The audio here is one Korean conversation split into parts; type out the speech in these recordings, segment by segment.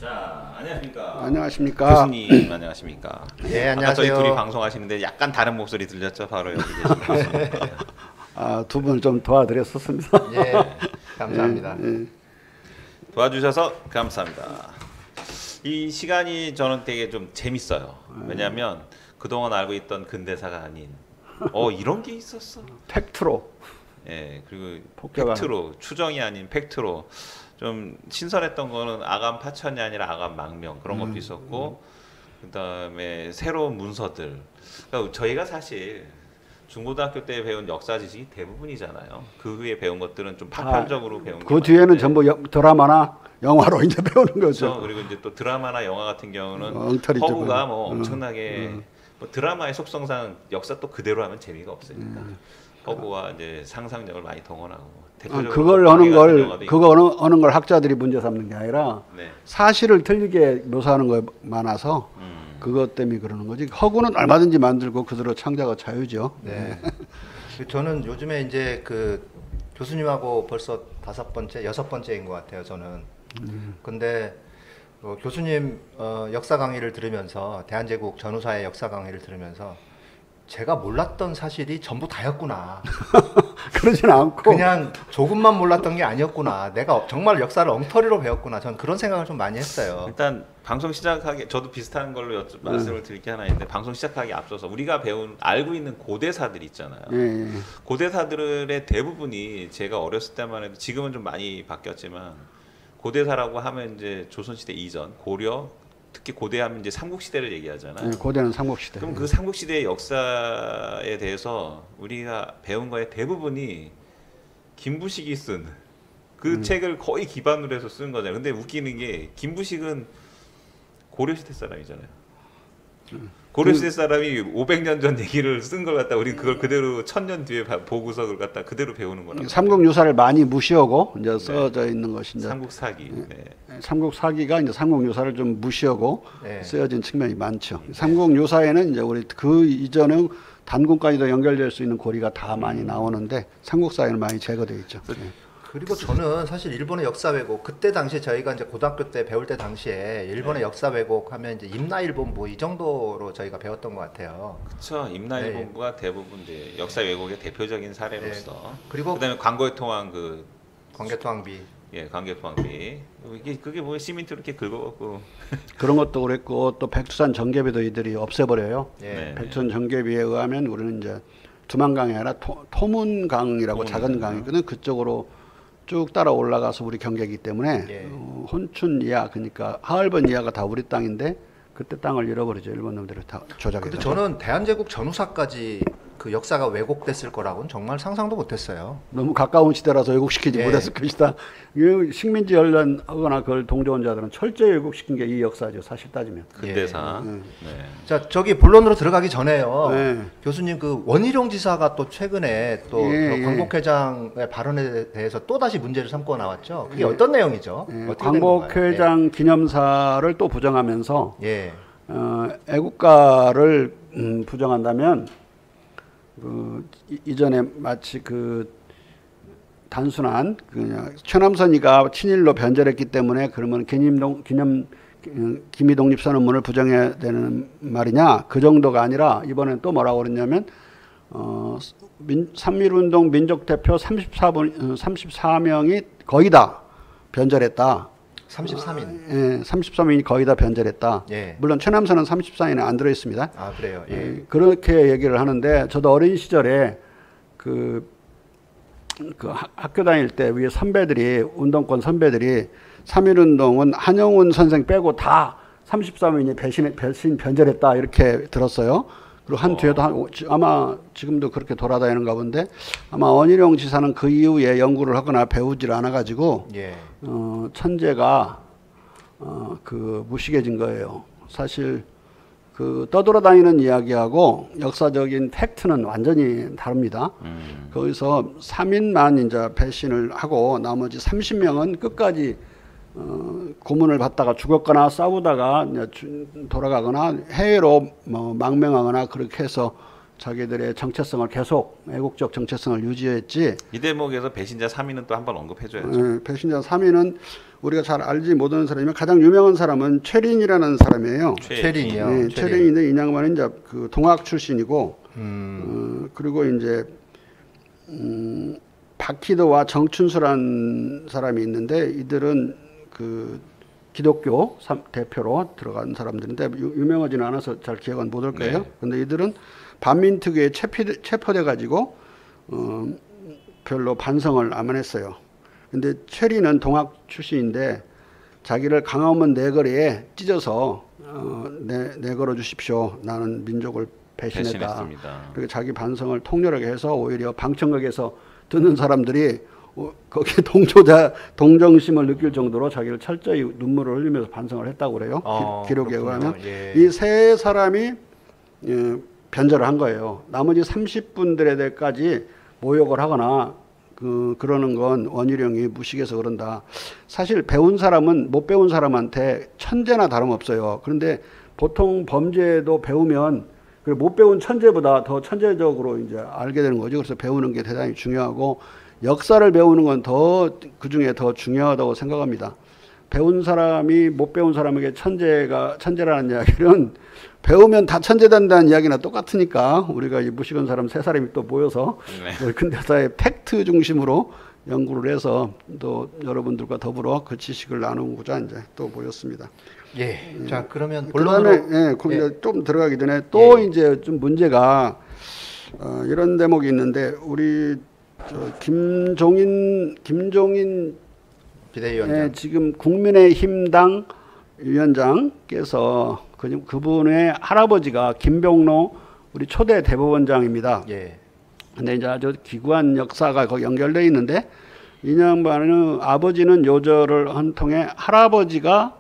자, 안녕하십니까. 안녕하십니까. 교수님 안녕하십니까. 예, 아까 안녕하세요. 저희 둘이 방송하시는데 약간 다른 목소리 들렸죠? 바로 여기 계신 교수님. 두 분을 좀 도와드렸었습니다. 예, 감사합니다. 도와주셔서 감사합니다. 이 시간이 저는 되게 좀 재밌어요. 왜냐하면 그동안 알고 있던 근대사가 아닌 이런 게 있었어. 팩트로. 예, 그리고 폭격하는. 팩트로, 추정이 아닌 팩트로 좀 신선했던 거는 아감 파천이 아니라 아감 망명 그런 것도 있었고, 그다음에 새로운 문서들. 그러니까 저희가 사실 중고등학교 때 배운 역사 지식이 대부분이잖아요. 그 후에 배운 것들은 좀 파편적으로 배운 그 게 뒤에는 많은데. 전부 드라마나 영화로 이제 배우는 거죠. 그렇죠. 그리고 이제 또 드라마나 영화 같은 경우는 엉터리죠, 허구가 그건. 뭐 엄청나게 뭐 드라마의 속성상 역사 또 그대로 하면 재미가 없으니까 허구와 이제 상상력을 많이 동원하고. 대표적으로 그걸 광해 어는 같은 걸 영화도 그거 어는 걸 학자들이 문제 삼는 게 아니라 네. 사실을 틀리게 묘사하는 거에 많아서 그것 때문에 그러는 거지. 허구는 얼마든지 만들고 그대로 창작의 자유죠. 네. 저는 요즘에 이제 그 교수님하고 벌써 5번째, 6번째인 것 같아요. 저는. 근데 교수님 역사 강의를 들으면서 대한제국 전후사의 역사 강의를 들으면서 제가 몰랐던 사실이 전부 다였구나. 그러진 않고 그냥 조금만 몰랐던 게 아니었구나. 내가 정말 역사를 엉터리로 배웠구나. 전 그런 생각을 좀 많이 했어요. 일단 방송 시작하기 저도 비슷한 걸로 말씀을 드릴 게 하나 있는데, 방송 시작하기 앞서서 우리가 알고 있는 고대사들 있잖아요. 예. 고대사들의 대부분이 제가 어렸을 때만 해도, 지금은 좀 많이 바뀌었지만 고대사라고 하면 이제 조선시대 이전, 고려, 특히 고대하면 이제 삼국시대를 얘기하잖아요. 예, 고대는 삼국시대. 그럼 그 삼국시대의 역사에 대해서 우리가 배운 거의 대부분이 김부식이 쓴 그 책을 거의 기반으로 해서 쓴 거잖아요. 근데 웃기는 게 김부식은 고려시대 사람이잖아요. 고려시대 사람이 500년 전 얘기를 쓴 걸 갖다 우리는 그걸 그대로 1000년 뒤에 보고서 그걸 갖다 그대로 배우는 거라고. 삼국유사를 많이 무시하고 이제 써져 있는 것이 이제 삼국사기. 네. 삼국사기가 이제 삼국유사를 좀 무시하고 네. 쓰여진 측면이 많죠. 삼국유사에는 이제 우리 그 이전에 단군까지도 연결될 수 있는 고리가 다 많이 나오는데 삼국사에는 많이 제거되어 있죠. 그리고 저는 사실 일본의 역사 왜곡, 그때 당시에 저희가 이제 고등학교 때 배울 때 당시에 일본의 역사 왜곡 하면 이제 임나일본부 이 정도로 저희가 배웠던 것 같아요. 그렇죠. 임나일본부가 대부분 이제 역사 왜곡의 대표적인 사례로서. 그리고 그다음에 광고에 통한 그 광개토왕비. 예, 광개토왕비. 그게 뭐 시민트 이렇게 긁어갖고. 그런 것도 그랬고 또 백두산 정계비도 이들이 없애버려요. 예. 네. 백두산 정계비에 의하면 우리는 이제 두만강이 아니라 토문강이라고 작은 강이거든. 그쪽으로 쭉 따라 올라가서 우리 경계이기 때문에 예. 혼춘 이하, 그러니까 하얼번 이하가 다 우리 땅인데 그때 땅을 잃어버리죠. 일본 놈들이 다 조작해서. 근데 저는 대한제국 전후사까지 그 역사가 왜곡됐을 거라고는 정말 상상도 못했어요. 너무 가까운 시대라서 왜곡시키지 예. 못했을 것이다. 이 식민지 연련하거나 그걸 동조한 자들은 철저히 왜곡시킨 게 이 역사죠. 사실 따지면. 근대사. 예. 네. 자, 저기 본론으로 들어가기 전에요. 네. 교수님 그 원희룡 지사가 또 최근에 또 예, 그 광복회장의 발언에 대해서 또 다시 문제를 삼고 나왔죠. 그게 예. 어떤 내용이죠? 예, 어떻게 된 건가요? 광복회장 기념사를 또 부정하면서 예. 애국가를 부정한다면 이전에 마치 그 단순한 그냥 최남선이가 친일로 변절했기 때문에 그러면 기미 독립선언문을 부정해야 되는 말이냐, 그 정도가 아니라 이번엔 또 뭐라고 그랬냐면 3.1운동 민족대표 34명이 거의 다 변절했다. 33인. 예, 33인이 거의 다 변절했다. 예. 물론 최남선은 34인에 안 들어 있습니다. 아, 그래요. 예. 그렇게 얘기를 하는데, 저도 어린 시절에 그 학교 다닐 때 위에 선배들이, 운동권 선배들이 3.1운동은 한영훈 선생 빼고 다 33인이 배신 변절했다 이렇게 들었어요. 그리고 한 뒤에도 아마 지금도 그렇게 돌아다니는가 본데, 아마 원희룡 지사는 그 이후에 연구를 하거나 배우질 않아가지고 예. 천재가 그 무식해진 거예요. 사실 그 떠돌아다니는 이야기하고 역사적인 팩트는 완전히 다릅니다. 거기서 3인만 이제 배신을 하고 나머지 30명은 끝까지 고문을 받다가 죽었거나 싸우다가 이제 돌아가거나 해외로 뭐 망명하거나 그렇게 해서 자기들의 정체성을 계속 애국적 정체성을 유지했지. 이 대목에서 배신자 3위는 또 한번 언급해줘야죠. 배신자 3위는 우리가 잘 알지 못하는 사람이면 가장 유명한 사람은 최린이라는 사람이에요. 최린이요. 네, 최린인데 이 양반은 이제 그 동학 출신이고 그리고 이제 박희도와 정춘수라는 사람이 있는데 이들은 그 기독교 대표로 들어간 사람들인데 유명하지는 않아서 잘 기억은 못 할 거예요. 네. 근데 이들은 반민특위에 체포돼 가지고 별로 반성을 안 했어요. 근데 최리는 동학 출신인데 자기를 강화문 내거리에 찢어서 내걸어 주십시오. 나는 민족을 배신했다. 배신했습니다. 그리고 자기 반성을 통렬하게 해서 오히려 방청객에서 듣는 사람들이 거기에 동정심을 느낄 정도로 자기를 철저히 눈물을 흘리면서 반성을 했다고 그래요. 기록에 의하면. 예. 이 세 사람이 변절을 한 거예요. 나머지 30분들에까지 모욕을 하거나 그러는 건 원희룡이 무식해서 그런다. 사실 배운 사람은 못 배운 사람한테 천재나 다름없어요. 그런데 보통 범죄도 배우면 못 배운 천재보다 더 천재적으로 이제 알게 되는 거죠. 그래서 배우는 게 대단히 중요하고 역사를 배우는 건 그 중에 더 중요하다고 생각합니다. 배운 사람이 못 배운 사람에게 천재라는 이야기는 배우면 다 천재된다는 이야기나 똑같으니까 우리가 이 무식한 사람 세 사람이 또 모여서 근대사의 팩트 중심으로 연구를 해서 또 여러분들과 더불어 그 지식을 나누고자 이제 또 모였습니다. 예. 자, 그러면 본론으로 좀 들어가기 전에 또 이제 좀 문제가 이런 대목이 있는데 우리 김종인 비대위원장 지금 국민의힘당 위원장께서 그분의 할아버지가 김병로 우리 초대 대법원장입니다. 예. 근데 이제 아주 기구한 역사가 거기 연결되어 있는데 이 양반은 아버지는 요절을 한 통에 할아버지가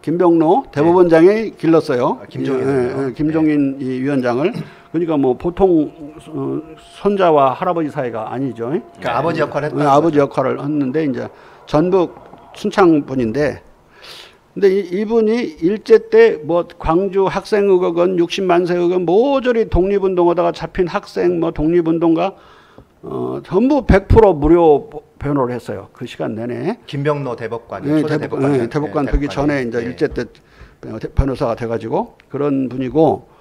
김병로 대법원장이 길렀어요. 김종인 이 위원장을. 그러니까 뭐 보통 손자와 할아버지 사이가 아니죠. 그러니까 아버지 역할을 했다. 아버지 역할을 했는데 이제 전북 순창 분인데 근데 이분이 일제 때 뭐 광주 학생의거건 60만 세의건 모조리 독립운동하다가 잡힌 학생 뭐 독립운동가 전부 100% 무료 변호를 했어요. 그 시간 내내. 김병로 대법관이 초대 대법관. 대법관 되기 전에 이제 일제 때 변호사가 돼가지고 그런 분이고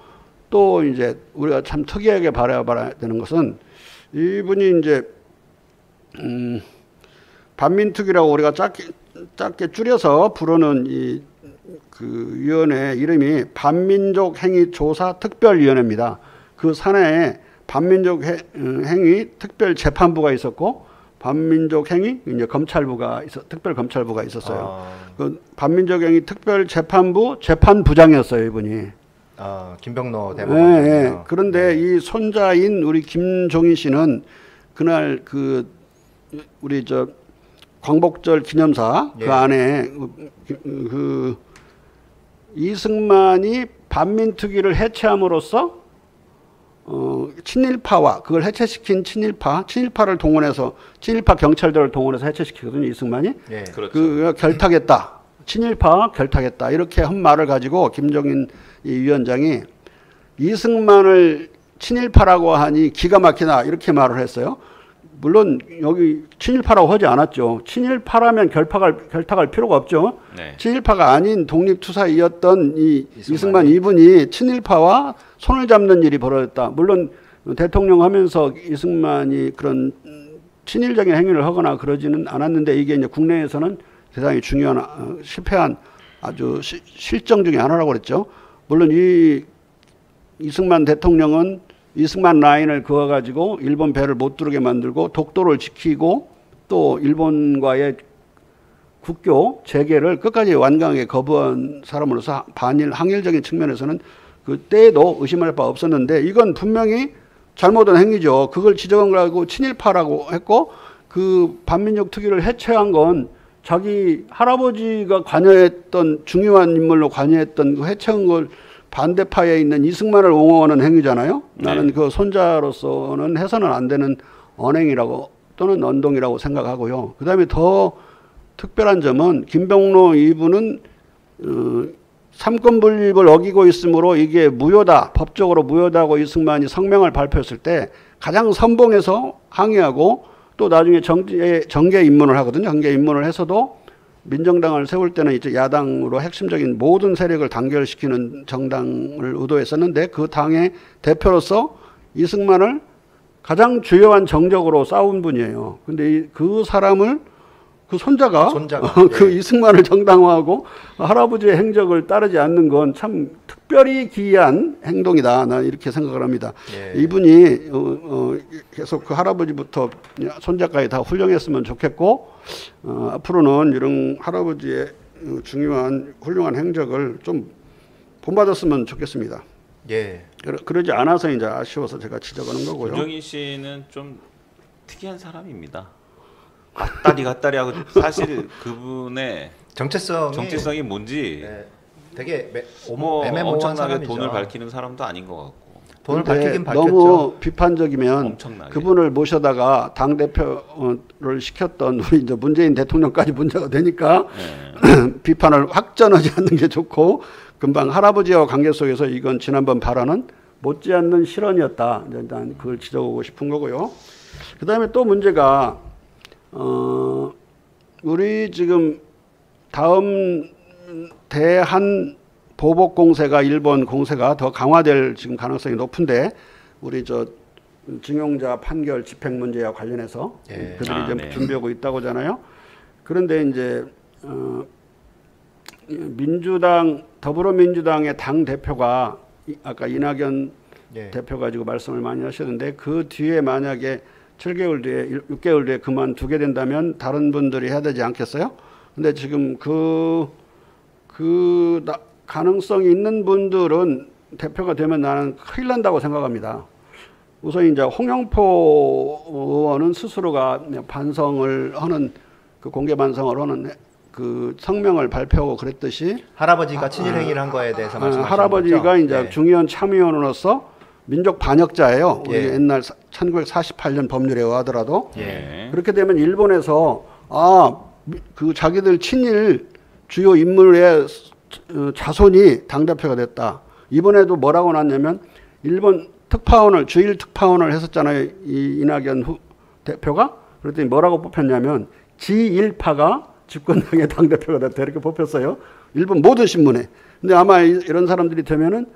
또 이제 우리가 참 특이하게 바라봐야 되는 것은 이분이 이제 반민특위라고 우리가 짧게 줄여서 부르는 그 위원회 이름이 반민족 행위 조사 특별위원회입니다. 그 산하에 반민족 행위 특별 재판부가 있었고 반민족 행위 이제 특별 검찰부가 있었어요. 그 반민족 행위 특별 재판부 재판부장이었어요, 이분이. 김병로 대법관. 그런데 이 손자인 우리 김종인 씨는 그날 우리 광복절 기념사 그 안에 이승만이 반민특위를 해체함으로써 친일파와 그걸 해체시킨 친일파를 동원해서 친일파 경찰들을 동원해서 해체시키거든요. 이승만이. 그렇죠. 그 결탁했다. 친일파 결탁했다. 이렇게 한 말을 가지고 김종인 이 위원장이 이승만을 친일파라고 하니 기가 막히다 이렇게 말을 했어요. 물론 여기 친일파라고 하지 않았죠. 친일파라면 결탁할 필요가 없죠. 친일파가 아닌 독립투사이었던 이승만 이분이 친일파와 손을 잡는 일이 벌어졌다. 물론 대통령 하면서 이승만이 그런 친일적인 행위를 하거나 그러지는 않았는데 이게 이제 국내에서는 대단히 중요한 실패한 아주 실정 중에 하나라고 그랬죠. 물론 이승만 대통령은 이승만 라인을 그어가지고 일본 배를 못 들어오게 만들고 독도를 지키고 또 일본과의 국교 재개를 끝까지 완강하게 거부한 사람으로서 반일 항일적인 측면에서는 그때에도 의심할 바 없었는데 이건 분명히 잘못한 행위죠. 그걸 지적하고 친일파라고 했고 그 반민족 특위를 해체한 건 자기 할아버지가 관여했던 중요한 인물로 관여했던 그 해체한 걸 반대파에 있는 이승만을 옹호하는 행위잖아요. 나는 그 손자로서는 해서는 안 되는 언행이라고 또는 언동이라고 생각하고요. 그다음에 더 특별한 점은 김병로 이분은 삼권 분립을 어기고 있으므로 이게 무효다, 법적으로 무효다고 이승만이 성명을 발표했을 때 가장 선봉해서 항의하고 또 나중에 정계 입문을 하거든요. 정계 입문을 해서도 민정당을 세울 때는 이제 야당으로 핵심적인 모든 세력을 단결시키는 정당을 의도했었는데 그 당의 대표로서 이승만을 가장 주요한 정적으로 싸운 분이에요. 근데 그 사람을 그 손자가 그 예. 이승만을 정당화하고 할아버지의 행적을 따르지 않는 건 참 특별히 기이한 행동이다. 나 이렇게 생각을 합니다. 예. 이분이 계속 그 할아버지부터 손자까지 다 훌륭했으면 좋겠고 앞으로는 이런 할아버지의 중요한 훌륭한 행적을 좀 본받았으면 좋겠습니다. 예. 그러지 않아서 이제 아쉬워서 제가 지적하는 거고요. 김종인 씨는 좀 특이한 사람입니다. 갔다리 하고 사실 그분의 정체성이 뭔지 네, 되게 뭐 애매모호한 엄청나게 사람이죠. 돈을 밝히는 사람도 아닌 것 같고 돈을 밝히긴 밝혔죠. 너무 비판적이면 엄청나게. 그분을 모셔다가 당 대표를 시켰던 우리 이제 문재인 대통령까지 문제가 되니까 네. 비판을 확 전하지 않는 게 좋고 금방 할아버지와 관계 속에서 이건 지난번 발언은 못지않는 실언이었다. 일단 그걸 지적하고 싶은 거고요. 그다음에 또 문제가 우리 지금 다음 대한 보복 공세가 일본 공세가 더 강화될 지금 가능성이 높은데 우리 저 징용자 판결 집행 문제와 관련해서 예. 그들이 이제 네. 준비하고 있다고 하잖아요. 그런데 이제 민주당 더불어민주당의 당 대표가 아까 이낙연 예. 대표가 지고 말씀을 많이 하셨는데 그 뒤에 만약에 7개월 뒤에 6개월 뒤에 그만두게 된다면 다른 분들이 해야 되지 않겠어요? 근데 지금 가능성이 있는 분들은 대표가 되면 나는 큰일 난다고 생각합니다. 우선 이제 홍영표 의원은 스스로가 반성을 하는 그 공개 반성을 하는 그 성명을 발표하고 그랬듯이 할아버지가 친일 행위를 한 거에 대해서 말씀하시는 할아버지가 거죠? 이제 네. 중의원 참의원으로서 민족 반역자예요. 우리 예. 옛날 1948년 법률에 의하더라도 예. 그렇게 되면 일본에서 그 자기들 친일 주요 인물의 자손이 당대표가 됐다. 이번에도 뭐라고 났냐면 일본 특파원을 주일 특파원을 했었잖아요. 이 이낙연 대표가. 그랬더니 뭐라고 뽑혔냐면 지1파가 집권당의 당대표가 됐다. 이렇게 뽑혔어요. 일본 모든 신문에. 근데 아마 이런 사람들이 되면은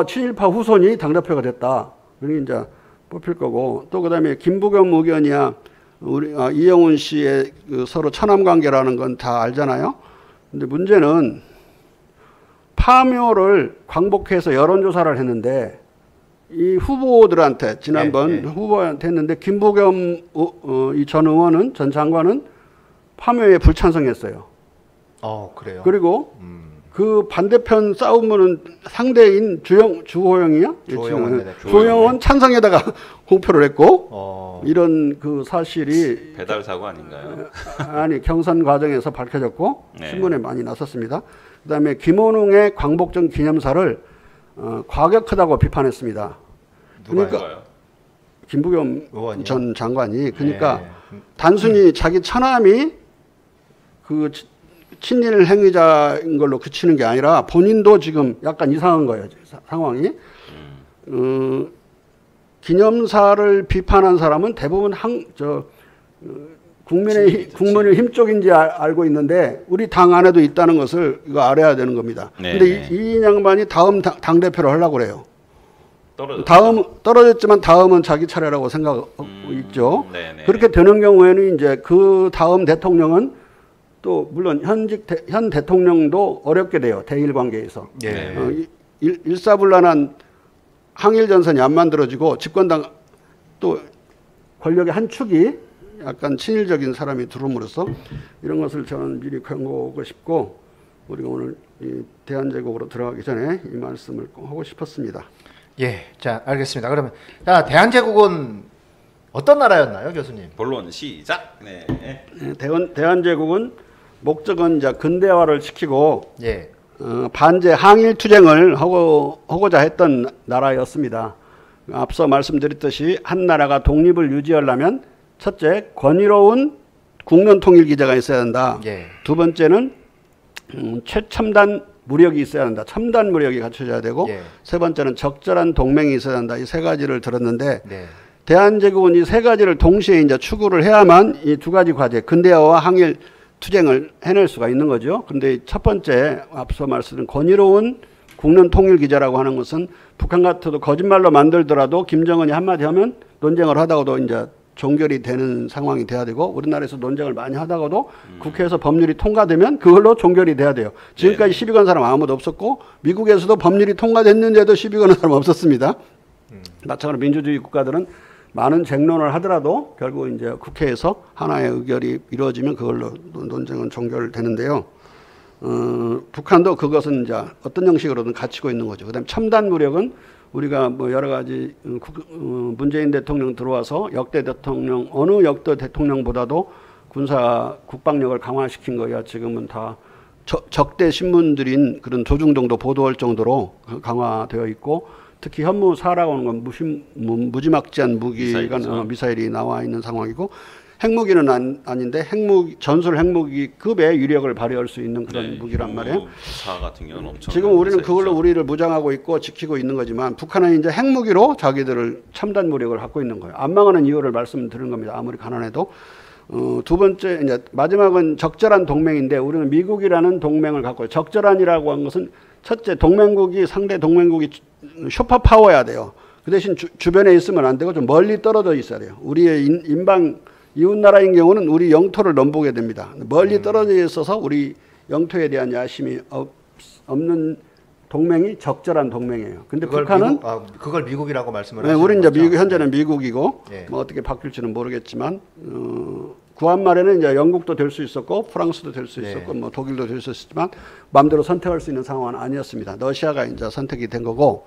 친일파 후손이 당대표가 됐다. 그러니 이제 뽑힐 거고 또 그다음에 김부겸 의견이야 우리 이영훈 씨의 그 서로 처남 관계라는 건 다 알잖아요. 근데 문제는 파묘를 광복해서 여론조사를 했는데 이 후보들한테 지난번 후보한테 했는데 김부겸 이 전 의원은 전 장관은 파묘에 불찬성했어요. 그래요. 그리고 그 반대편 싸우면은 상대인 주호영이야? 주호영은 찬성에다가 공표를 했고 이런 그 사실이 배달 사고 아닌가요? 아니 경선 과정에서 밝혀졌고 네. 신문에 많이 났었습니다. 그다음에 김원웅의 광복절 기념사를 과격하다고 비판했습니다. 누가요? 김부겸 의원이요? 전 장관이 그러니까 네. 단순히 자기 처남이 그 친일 행위자인 걸로 그치는 게 아니라 본인도 지금 약간 이상한 거예요. 상황이. 기념사를 비판한 사람은 대부분 국민의힘 쪽인지 알고 있는데 우리 당 안에도 있다는 것을 이거 알아야 되는 겁니다. 네. 근데 이 양반이 다음 당대표를 하려고 그래요. 떨어졌다. 떨어졌지만 다음은 자기 차례라고 생각하고 있죠. 네네. 그렇게 되는 경우에는 이제 그 다음 대통령은 또 물론 현 대통령도 어렵게 돼요. 대일 관계에서. 예. 일사불란한 항일 전선이 안 만들어지고 집권당 또 권력의 한 축이 약간 친일적인 사람이 들어옴으로써 이런 것을 저는 미리 경고하고 싶고 우리가 오늘 이 대한제국으로 들어가기 전에 이 말씀을 꼭 하고 싶었습니다. 예, 자 알겠습니다. 그러면 대한제국은 어떤 나라였나요, 교수님? 본론 시작. 네. 대한제국은 목적은 이제 근대화를 시키고 예. 반제 항일 투쟁을 하고자 했던 나라였습니다. 앞서 말씀드렸듯이 한 나라가 독립을 유지하려면 첫째 권위로운 국론 통일 기제가 있어야 한다. 예. 두 번째는 최첨단 무력이 있어야 한다. 첨단 무력이 갖춰져야 되고 예. 세 번째는 적절한 동맹이 있어야 한다. 이 세 가지를 들었는데 네. 대한제국은 이 세 가지를 동시에 이제 추구를 해야만 이 두 가지 과제 근대화와 항일 투쟁을 해낼 수가 있는 거죠. 그런데 첫 번째 앞서 말씀드린 권위로운 국론 통일 기제라고 하는 것은 북한 같아도 거짓말로 만들더라도 김정은이 한마디 하면 논쟁을 하다가도 이제 종결이 되는 상황이 돼야 되고 우리나라에서 논쟁을 많이 하다가도 국회에서 법률이 통과되면 그걸로 종결이 돼야 돼요. 지금까지 시비 건 사람 아무도 없었고 미국에서도 법률이 통과됐는데도 시비 거는 사람 없었습니다. 마찬가지로 민주주의 국가들은 많은 쟁론을 하더라도 결국 이제 국회에서 하나의 의결이 이루어지면 그걸로 논쟁은 종결되는데요. 북한도 그것은 이제 어떤 형식으로든 갖추고 있는 거죠. 그다음에 첨단 무력은 우리가 뭐 여러 가지 문재인 대통령 들어와서 역대 대통령 어느 역대 대통령보다도 군사 국방력을 강화시킨 거야. 지금은 다 적대 신문들인 그런 조중동도 보도할 정도로 강화되어 있고 특히 현무사라고 하는 건 무지막지한 무기가 미사일이 나와 있는 상황이고 핵무기는 아닌데 전술 핵무기급의 위력을 발휘할 수 있는 그런 무기란 말이에요. 사 같은 경우는 엄청 지금 우리는 그걸로 우리를 무장하고 있고 지키고 있는 거지만 북한은 이제 핵무기로 자기들을 첨단 무력을 갖고 있는 거예요. 안 망하는 이유를 말씀드리는 겁니다. 아무리 가난해도. 두 번째 이제 마지막은 적절한 동맹인데 우리는 미국이라는 동맹을 갖고 있어요. 적절한이라고 한 것은 첫째 동맹국이 상대 동맹국이 슈퍼 파워야 돼요. 그 대신 주변에 있으면 안 되고 좀 멀리 떨어져 있어야 돼요. 우리의 인방 이웃나라인 경우는 우리 영토를 넘보게 됩니다. 멀리 떨어져 있어서 우리 영토에 대한 야심이 없는 동맹이 적절한 동맹이에요. 근데 북한은 그걸 미국이라고 말씀을 네, 하시는 우리는 이제 거죠? 현재는 미국이고 예. 뭐 어떻게 바뀔지는 모르겠지만 구한 말에는 이제 영국도 될 수 있었고 프랑스도 될 수 있었고 뭐 독일도 될 수 있었지만 마음대로 선택할 수 있는 상황은 아니었습니다. 러시아가 이제 선택이 된 거고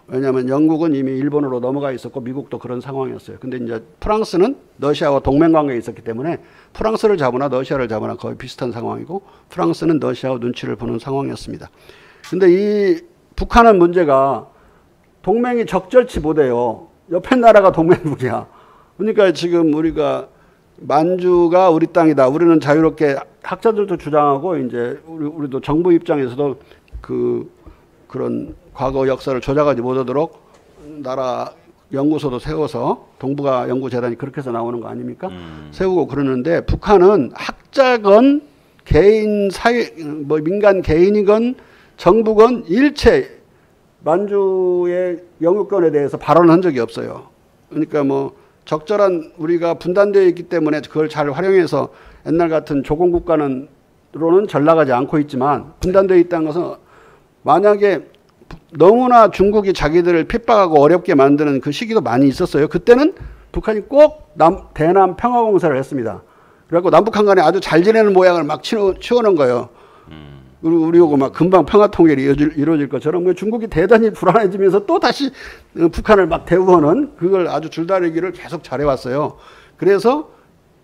왜냐하면 영국은 이미 일본으로 넘어가 있었고 미국도 그런 상황이었어요. 근데 이제 프랑스는 러시아와 동맹 관계에 있었기 때문에 프랑스를 잡으나 러시아를 잡으나 거의 비슷한 상황이고 프랑스는 러시아와 눈치를 보는 상황이었습니다. 근데 이 북한은 문제가 동맹이 적절치 못해요. 옆에 나라가 동맹국이야. 그러니까 지금 우리가 만주가 우리 땅이다. 우리는 자유롭게 학자들도 주장하고 이제 우리도 정부 입장에서도 그런 과거 역사를 조작하지 못하도록 나라 연구소도 세워서 동북아 연구재단이 그렇게 해서 나오는 거 아닙니까? 세우고 그러는데 북한은 학자건 개인 사회 뭐 민간 개인이건 정부건 일체 만주의 영유권에 대해서 발언한 적이 없어요. 그러니까 뭐 적절한 우리가 분단되어 있기 때문에 그걸 잘 활용해서 옛날 같은 조공국가로는 잘 나가지 않고 있지만 분단되어 있다는 것은 만약에 너무나 중국이 자기들을 핍박하고 어렵게 만드는 그 시기도 많이 있었어요. 그때는 북한이 꼭 대남 평화공사를 했습니다. 그래갖고 남북한 간에 아주 잘 지내는 모양을 막 치워놓은 거예요. 우리하고 막 금방 평화통일이 이루어질 것처럼 중국이 대단히 불안해지면서 또 다시 북한을 막 대우하는 그걸 아주 줄다리기를 계속 잘해왔어요. 그래서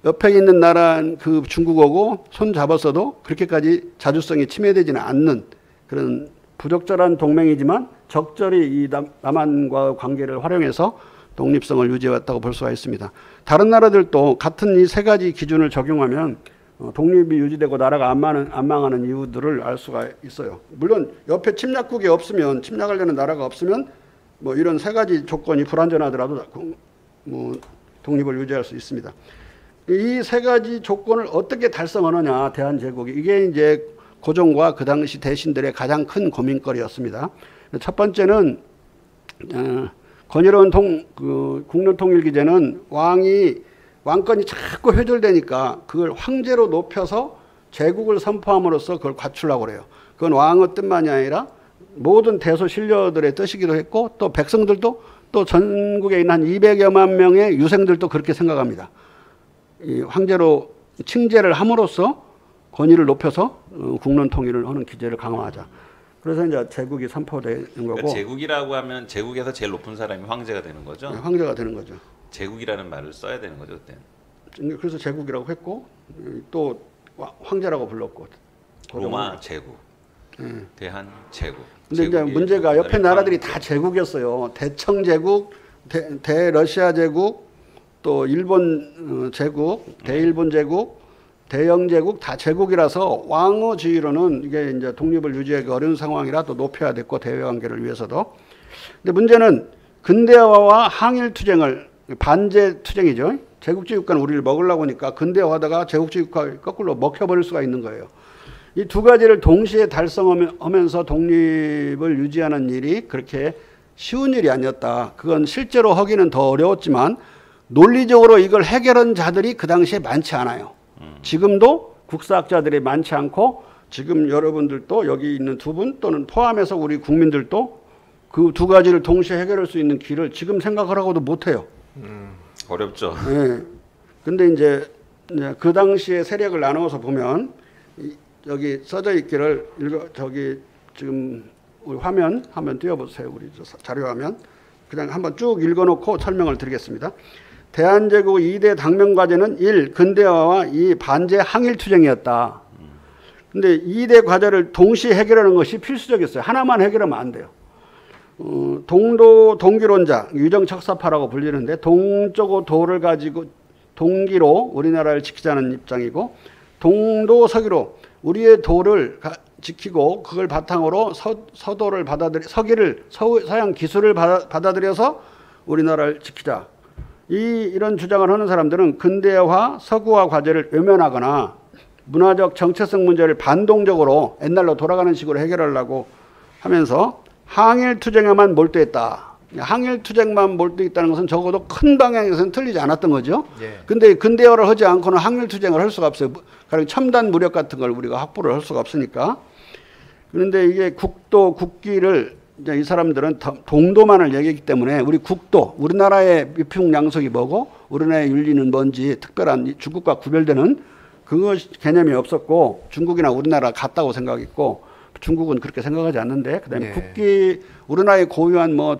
옆에 있는 나라는 그 중국하고 손 잡았어도 그렇게까지 자주성이 침해되지는 않는 그런 부적절한 동맹이지만 적절히 이 남한과 관계를 활용해서 독립성을 유지해왔다고 볼 수가 있습니다. 다른 나라들도 같은 이 세 가지 기준을 적용하면 독립이 유지되고 나라가 안 망하는 이유들을 알 수가 있어요. 물론 옆에 침략국이 없으면 침략하려는 나라가 없으면 뭐 이런 세 가지 조건이 불완전하더라도 뭐 독립을 유지할 수 있습니다. 이 세 가지 조건을 어떻게 달성하느냐 대한제국이 이게 이제 고종과 그 당시 대신들의 가장 큰 고민거리였습니다. 첫 번째는 권위로운 국론통일기제는 왕권이 자꾸 회절되니까 그걸 황제로 높여서 제국을 선포함으로써 그걸 갖추려고 그래요. 그건 왕의 뜻만이 아니라 모든 대소신료들의 뜻이기도 했고 또 백성들도 또 전국에 있는 한 200여만 명의 유생들도 그렇게 생각합니다. 이 황제로 칭제를 함으로써 권위를 높여서 국론 통일을 하는 기제를 강화하자. 그래서 이제 제국이 선포되는 거고. 그러니까 제국이라고 하면 제국에서 제일 높은 사람이 황제가 되는 거죠. 네, 황제가 되는 거죠. 제국이라는 말을 써야 되는 거죠 그때. 그래서 제국이라고 했고 또 황제라고 불렀고. 로마 제국, 대한 제국. 근데 이제 문제가 옆에 나라들이 다 제국이었어요. 대청 제국, 대러시아 제국, 또 일본 제국, 대일본 제국, 대영 제국 다 제국이라서 왕어주의로는 이게 이제 독립을 유지하기 어려운 상황이라 또 높여야 됐고 대외 관계를 위해서도. 근데 문제는 근대화와 항일 투쟁을 반제 투쟁이죠. 제국주의 국가는 우리를 먹으려고 하니까 근대화하다가 제국주의 국가 거꾸로 먹혀버릴 수가 있는 거예요. 이 두 가지를 동시에 달성하면서 독립을 유지하는 일이 그렇게 쉬운 일이 아니었다. 그건 실제로 하기는 더 어려웠지만 논리적으로 이걸 해결한 자들이 그 당시에 많지 않아요. 지금도 국사학자들이 많지 않고 지금 여러분들도 여기 있는 두 분 또는 포함해서 우리 국민들도 그 두 가지를 동시에 해결할 수 있는 길을 지금 생각을 하고도 못해요. 어렵죠. 네. 근데 이제 그 당시에 세력을 나누어서 보면 여기 써져 있기를 저기 지금 우리 화면 한번 띄워보세요. 우리 자료 화면. 그냥 한번 쭉 읽어놓고 설명을 드리겠습니다. 대한제국 2대 당면과제는 1. 근대화와 2. 반제 항일투쟁이었다. 근데 2대 과제를 동시에 해결하는 것이 필수적이었어요. 하나만 해결하면 안 돼요. 동도 동기론자, 유정척사파라고 불리는데 동쪽 도를 가지고 동기로 우리나라를 지키자는 입장이고 동도 서기로 우리의 도를 지키고 그걸 바탕으로 서도를 서양 기술을 받아들여서 우리나라를 지키자. 이런 주장을 하는 사람들은 근대화, 서구화 과제를 외면하거나 문화적 정체성 문제를 반동적으로 옛날로 돌아가는 식으로 해결하려고 하면서 항일 투쟁에만 몰두했다. 항일 투쟁만 몰두했다는 것은 적어도 큰 방향에서는 틀리지 않았던 거죠. 근데 근대화를 하지 않고는 항일 투쟁을 할 수가 없어요. 가령 첨단 무력 같은 걸 우리가 확보를 할 수가 없으니까. 그런데 이게 국기를 이제 이 사람들은 동도만을 얘기했기 때문에 우리 국도, 우리나라의 미풍양속이 뭐고 우리나라의 윤리는 뭔지 특별한 중국과 구별되는 그것 개념이 없었고 중국이나 우리나라 같다고 생각했고 중국은 그렇게 생각하지 않는데 그다음에 국기 우리나라의 고유한 뭐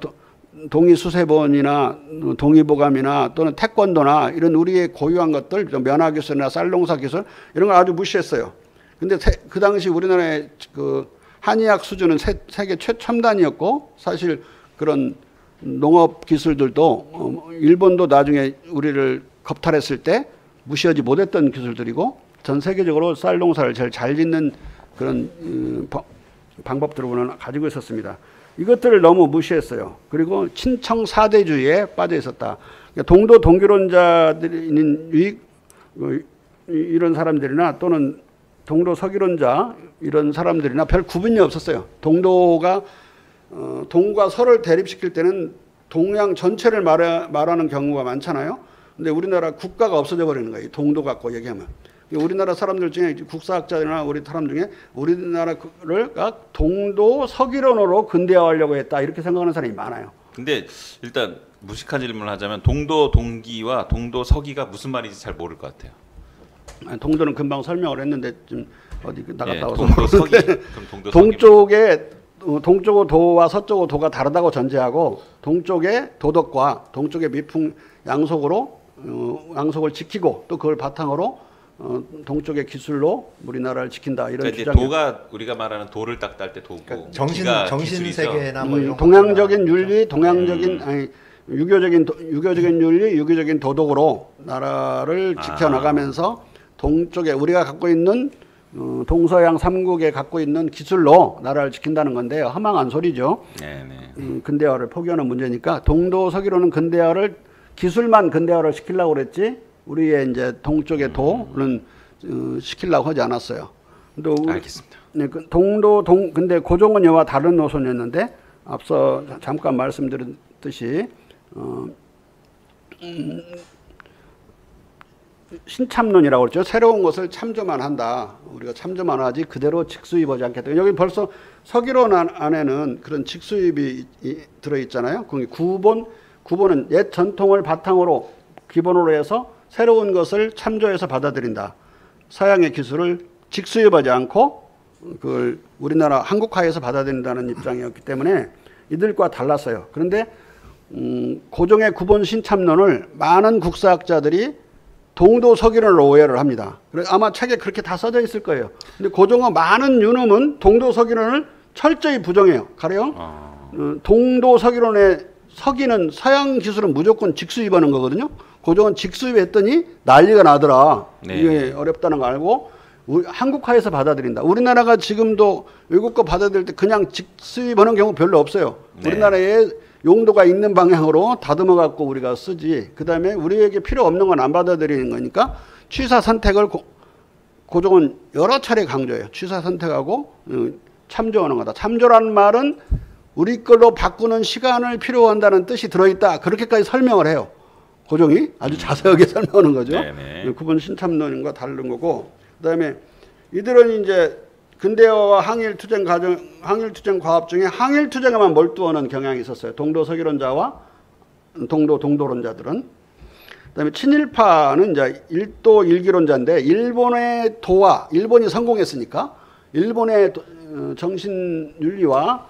동의수세본이나 동의보감이나 또는 태권도나 이런 우리의 고유한 것들 면화기술이나 쌀농사 기술 이런 걸 아주 무시했어요. 근데 그 당시 우리나라의 그 한의학 수준은 세계 최첨단이었고 사실 그런 농업 기술들도 일본도 나중에 우리를 겁탈했을 때 무시하지 못했던 기술들이고 전 세계적으로 쌀 농사를 제일 잘 짓는 그런 방법들을 가지고 있었습니다. 이것들을 너무 무시했어요. 그리고 친청 사대주의에 빠져 있었다. 동도 동기론자들인 이런 사람들이나 또는 동도 서기론자 이런 사람들이나 별 구분이 없었어요. 동도가 동과 서를 대립시킬 때는 동양 전체를 말하는 경우가 많잖아요. 근데 우리나라 국가가 없어져 버리는 거예요. 동도 갖고 얘기하면. 우리나라 사람들 중에 국사학자들이나 우리 사람 중에 우리나라를 동도 서기론으로 근대화하려고 했다 이렇게 생각하는 사람이 많아요. 근데 일단 무식한 질문을 하자면 동도 동기와 동도 서기가 무슨 말인지 잘 모를 것 같아요. 동도는 금방 설명을 했는데 좀 어디 나갔다 와서 동도 서기. 그럼 동도 동쪽에 동쪽 도와 서쪽 도가 다르다고 전제하고 동쪽의 도덕과 동쪽의 미풍 양속으로 양속을 지키고 또 그걸 바탕으로 동쪽의 기술로 우리나라를 지킨다 이런 그러니까 주장이. 도가 우리가 말하는 도를 딱 딸 때 도고 그러니까 정신 세계나 뭐 이런 동양적인 윤리, 동양적인 유교적인 윤리, 유교적인 도덕으로 나라를 지켜나가면서 동쪽에 우리가 갖고 있는 동서양 삼국에 갖고 있는 기술로 나라를 지킨다는 건데요. 허망한 소리죠. 네네. 근대화를 포기하는 문제니까 동도 서기로는 근대화를 기술만 근대화를 시키려고 그랬지 우리의 이제 동쪽의 도는 시키려고 하지 않았어요. 알겠습니다. 네, 근데 고종은 여와 다른 노선이었는데 앞서 잠깐 말씀드렸듯이 신참론이라고 그랬죠. 새로운 것을 참조만 한다. 우리가 참조만 하지 그대로 직수입하지 않겠다. 여기 벌써 서기론 안에는 그런 직수입이 들어있잖아요. 구본은 옛 전통을 바탕으로 기본으로 해서 새로운 것을 참조해서 받아들인다. 서양의 기술을 직수입하지 않고 그걸 우리나라 한국화해서 받아들인다는 입장이었기 때문에 이들과 달랐어요. 그런데 고종의 구본 신참론을 많은 국사학자들이 동도 서기론으로 오해를 합니다. 아마 책에 그렇게 다 써져 있을 거예요. 근데 고종의 많은 유놈은 동도 서기론을 철저히 부정해요. 가령 동도 서기론의 서기는 서양 기술은 무조건 직수입하는 거거든요. 고종은 직수입했더니 난리가 나더라. 네. 이게 어렵다는 거 알고 한국화해서 받아들인다. 우리나라가 지금도 외국 거 받아들일 때 그냥 직수입하는 경우 별로 없어요. 네. 우리나라에 용도가 있는 방향으로 다듬어 갖고 우리가 쓰지. 그다음에 우리에게 필요 없는 건 안 받아들이는 거니까 취사 선택을 고종은 여러 차례 강조해요. 취사 선택하고 참조하는 거다. 참조라는 말은 우리 걸로 바꾸는 시간을 필요로 한다는 뜻이 들어있다. 그렇게까지 설명을 해요. 고종이 아주 자세하게 설명하는 거죠. 네네. 구분 신참론과 다른 거고. 그다음에 이들은 이제 근대화와 항일투쟁 과업 중에 항일투쟁에만 몰두하는 경향이 있었어요. 동도 서기론자와 동도론자들은. 그다음에 친일파는 이제 일도 일기론자인데 일본의 도와 일본이 성공했으니까 일본의 정신윤리와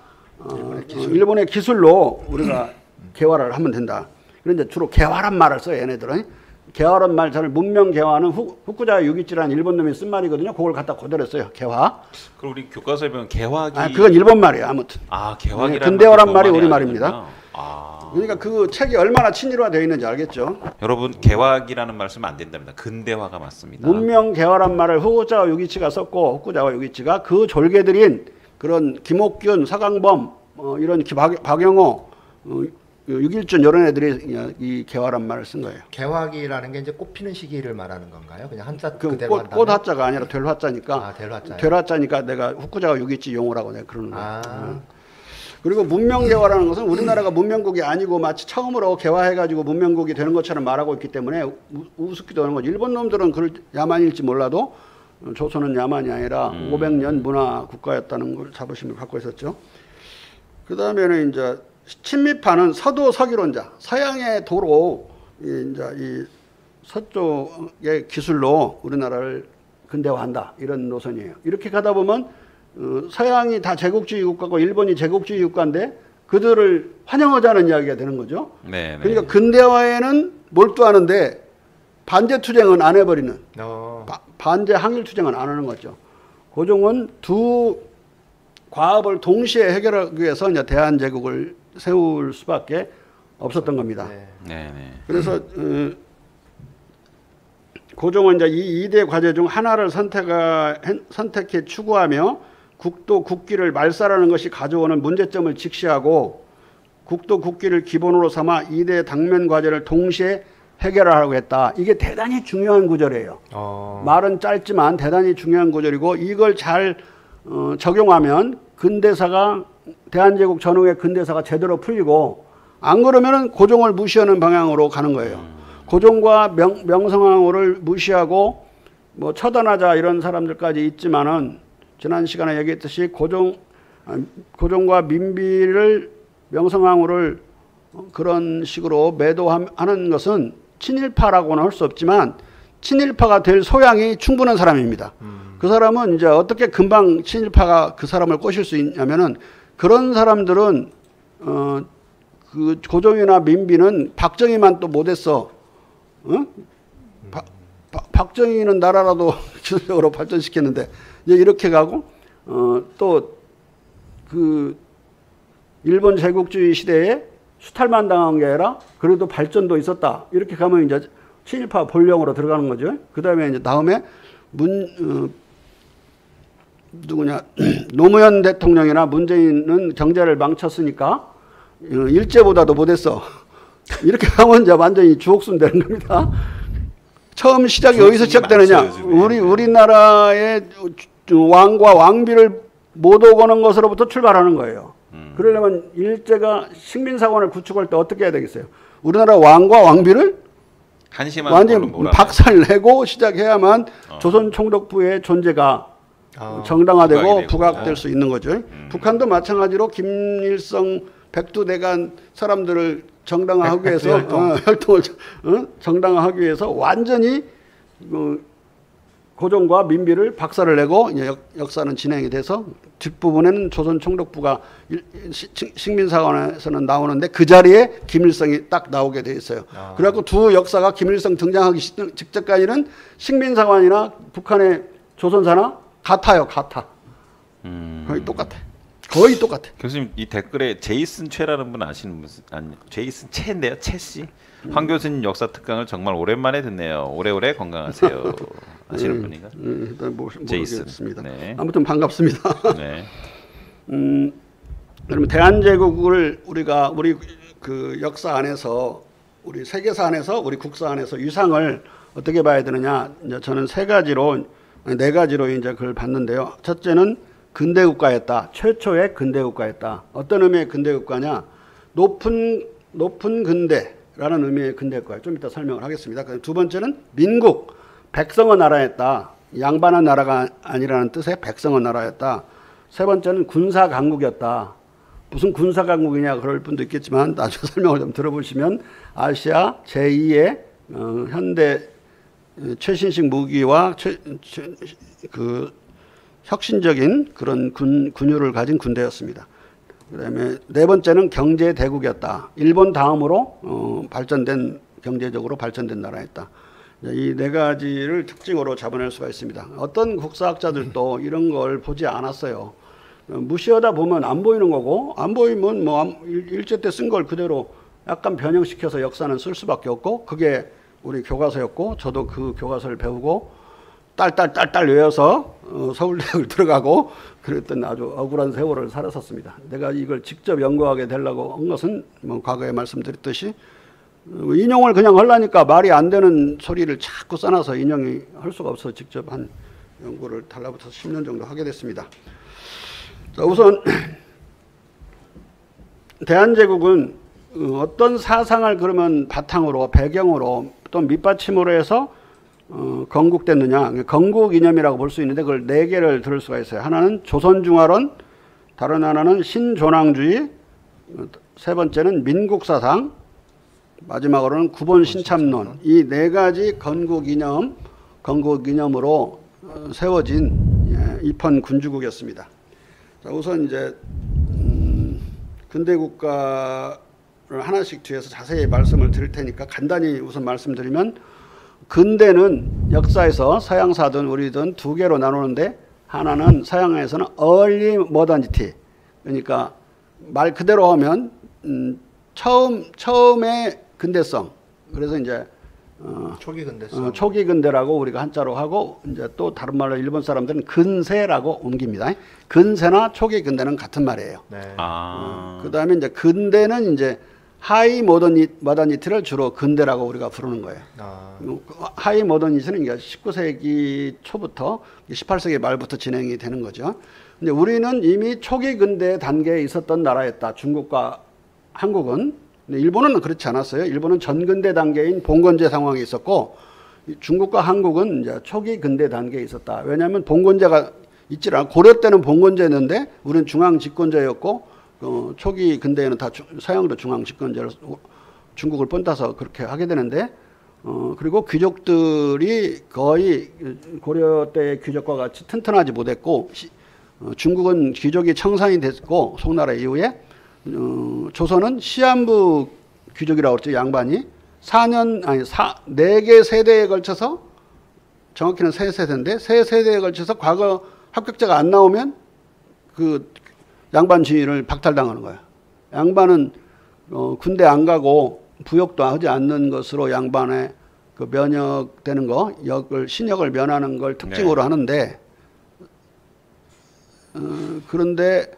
일본의 기술로 우리가 개화를 하면 된다. 그런데 주로 개화란 말을 써요. 얘네들은. 개화란 말 잘 문명 개화는 후쿠자와 유기치라는 일본 놈이 쓴 말이거든요. 그걸 갖다 그대로 써요. 개화. 그럼 우리 교과서에 보면 개화기. 그건 일본 말이에요. 아무튼. 개화기라는 근대화란 말이 우리 말입니다. 아. 그러니까 그 책이 얼마나 친일화 되어 있는지 알겠죠. 여러분 개화기라는 말 쓰면 안 된답니다. 근대화가 맞습니다. 문명 개화란 말을 후쿠자와 유기치가 썼고 후쿠자와 유기치가 그 졸개들인 그런 김옥균, 서강범 이런 박영호, 유길준 이런 애들이 이 개화란 말을 쓴 거예요. 개화기라는 게 이제 꽃피는 시기를 말하는 건가요? 그냥 한자 그 그대로 꽃 하자가 아니라 될 화자니까. 될 화자요. 될 화자니까 내가 후쿠자와 유기치 용어라고 내가 그러는 거예요. 아. 그리고 문명 개화라는 것은 우리나라가 문명국이 아니고 마치 처음으로 개화해가지고 문명국이 되는 것처럼 말하고 있기 때문에 우습기도 하는 거죠. 일본 놈들은 그걸 야만일지 몰라도 조선은 야만이 아니라 500년 문화 국가였다는 걸 자부심을 갖고 있었죠. 그 다음에는 이제 친미파는 서도 서기론자, 서양의 도로 이제 이 서쪽의 기술로 우리나라를 근대화한다 이런 노선이에요. 이렇게 가다 보면 서양이 다 제국주의 국가고 일본이 제국주의 국가인데 그들을 환영하자는 이야기가 되는 거죠. 네. 그러니까 근대화에는 몰두하는데 반제 투쟁은 안 해버리는. 반제 항일 투쟁은 안 하는 거죠. 고종은 두 과업을 동시에 해결하기 위해서 이제 대한제국을 세울 수밖에 없었던 겁니다. 네. 그래서 고종은 이제 이 2대 과제 중 하나를 선택해 추구하며 국도 국기를 말살하는 것이 가져오는 문제점을 직시하고 국도 국기를 기본으로 삼아 2대 당면 과제를 동시에 해결하려고 했다. 이게 대단히 중요한 구절이에요. 말은 짧지만 대단히 중요한 구절이고 이걸 잘 적용하면 근대사가 대한제국 전후의 근대사가 제대로 풀리고 안 그러면은 고종을 무시하는 방향으로 가는 거예요. 고종과 명성황후를 무시하고 뭐 처단하자 이런 사람들까지 있지만은 지난 시간에 얘기했듯이 고종과 민비를 명성황후를 그런 식으로 매도하는 것은 친일파라고는 할 수 없지만 친일파가 될 소양이 충분한 사람입니다. 그 사람은 이제 어떻게 금방 친일파가 그 사람을 꼬실 수 있냐면은 그런 사람들은 그 고종이나 민비는 박정희만 또 못했어. 박정희는 나라라도 기술적으로 발전시켰는데 이제 이렇게 가고 또 그 일본 제국주의 시대에 수탈만 당한 게 아니라 그래도 발전도 있었다. 이렇게 가면 이제 친일파 본령으로 들어가는 거죠. 그 다음에 이제 다음에 누구냐 노무현 대통령이나 문재인은 경제를 망쳤으니까 일제보다도 못했어. 이렇게 하면 이제 완전히 주옥순 되는 겁니다. 처음 시작이 어디서 시작되느냐? 우리나라의 왕과 왕비를 못 오거는 것으로부터 출발하는 거예요. 그러려면 일제가 식민사관을 구축할 때 어떻게 해야 되겠어요? 우리나라 왕과 왕비를 완전히 박살내고 시작해야만 조선 총독부의 존재가 정당화되고 부각될 수 있는 거죠. 북한도 마찬가지로 김일성 백두대간 사람들을 정당화하기 위해서 혈통을 정당화하기 위해서 완전히 고종과 민비를 박살을 내고 이제 역사는 진행이 돼서 뒷부분에는 조선 총독부가 식민사관에서는 나오는데 그 자리에 김일성이 딱 나오게 돼 있어요. 그래갖고 두 역사가 김일성 등장하기 직전까지는 식민사관이나 북한의 조선사나 같아요. 같아. 거의 똑같아. 거의 똑같아. 교수님 이 댓글에 제이슨 최라는 분 아시는 분 아니 제이슨 최인데요, 최 씨. 황 교수님 역사 특강을 정말 오랜만에 듣네요. 오래오래 건강하세요. 아시는 분인가? 일단 모르겠습니다. 네. 아무튼 반갑습니다. 네. 그러면 대한제국을 우리 그 역사 안에서 우리 세계사 안에서 우리 국사 안에서 위상을 어떻게 봐야 되느냐? 이제 저는 네 가지로 이제 그걸 봤는데요. 첫째는 근대 국가였다. 최초의 근대 국가였다. 어떤 의미의 근대 국가냐? 높은 근대라는 의미의 근대 국가. 좀 이따 설명을 하겠습니다. 두 번째는 민국, 백성의 나라였다. 양반한 나라가 아니라는 뜻의 백성의 나라였다. 세 번째는 군사 강국이었다. 무슨 군사 강국이냐 그럴 분도 있겠지만 나중에 설명을 좀 들어보시면 아시아 제2의 현대 최신식 무기와 그 혁신적인 그런 군유를 가진 군대였습니다. 그다음에 네 번째는 경제 대국이었다. 일본 다음으로 경제적으로 발전된 나라였다. 이 네 가지를 특징으로 잡아낼 수가 있습니다. 어떤 국사학자들도 이런 걸 보지 않았어요. 무시하다 보면 안 보이는 거고, 안 보이면 뭐 일제 때 쓴 걸 그대로 약간 변형시켜서 역사는 쓸 수밖에 없고, 그게 우리 교과서였고, 저도 그 교과서를 배우고 딸 외워서 서울대학을 들어가고 그랬던 아주 억울한 세월을 살았었습니다. 내가 이걸 직접 연구하게 되려고 한 것은 뭐 과거에 말씀드렸듯이 인용을 그냥 하려니까 말이 안 되는 소리를 자꾸 써놔서 인용이 할 수가 없어서 직접 한 연구를 달라붙어서 10년 정도 하게 됐습니다. 자, 우선 대한제국은 어떤 사상을 그러면 바탕으로 배경으로 또 밑받침으로 해서 건국됐느냐. 건국 이념이라고 볼 수 있는데 그걸 네 개를 들을 수가 있어요. 하나는 조선중화론, 다른 하나는 신조낭주의, 세 번째는 민국사상, 마지막으로는 구본신참론. 이 네 가지 건국 이념으로 세워진 입헌 군주국이었습니다. 자, 우선 이제 근대 국가를 하나씩 뒤에서 자세히 말씀을 드릴 테니까 간단히 우선 말씀드리면, 근대는 역사에서 서양사든 우리든 두 개로 나누는데, 하나는 서양에서는 early modernity, 그러니까 말 그대로 하면 처음의 근대성. 그래서 이제 초기 근대성. 초기 근대라고 우리가 한자로 하고, 이제 또 다른 말로 일본 사람들은 근세라고 옮깁니다. 근세나 초기 근대는 같은 말이에요. 네. 그다음에 이제 근대는 이제 하이 모더니티를 주로 근대라고 우리가 부르는 거예요. 하이 모더니티는 19세기 초부터 18세기 말부터 진행이 되는 거죠. 근데 우리는 이미 초기 근대 단계에 있었던 나라였다. 중국과 한국은. 근데 일본은 그렇지 않았어요. 일본은 전근대 단계인 봉건제 상황에 있었고, 중국과 한국은 이제 초기 근대 단계에 있었다. 왜냐하면 봉건제가 있질 않고, 고려 때는 봉건제였는데 우리는 중앙 집권제였고, 초기 근대에는 다 서양도 중앙 집권제로 중국을 뻔따서 그렇게 하게 되는데, 그리고 귀족들이 거의 고려 때의 귀족과 같이 튼튼하지 못했고, 중국은 귀족이 청산이 됐고 송나라 이후에, 조선은 시한부 귀족이라고 그랬죠. 양반이 4개 세대에 걸쳐서, 정확히는 3세대인데 3세대에 걸쳐서 과거 합격자가 안 나오면 그 양반 지위를 박탈당하는 거예요. 양반은 군대 안 가고 부역도 하지 않는 것으로 양반의 그 면역되는 거, 신역을 면하는 걸 특징으로 하는데, 그런데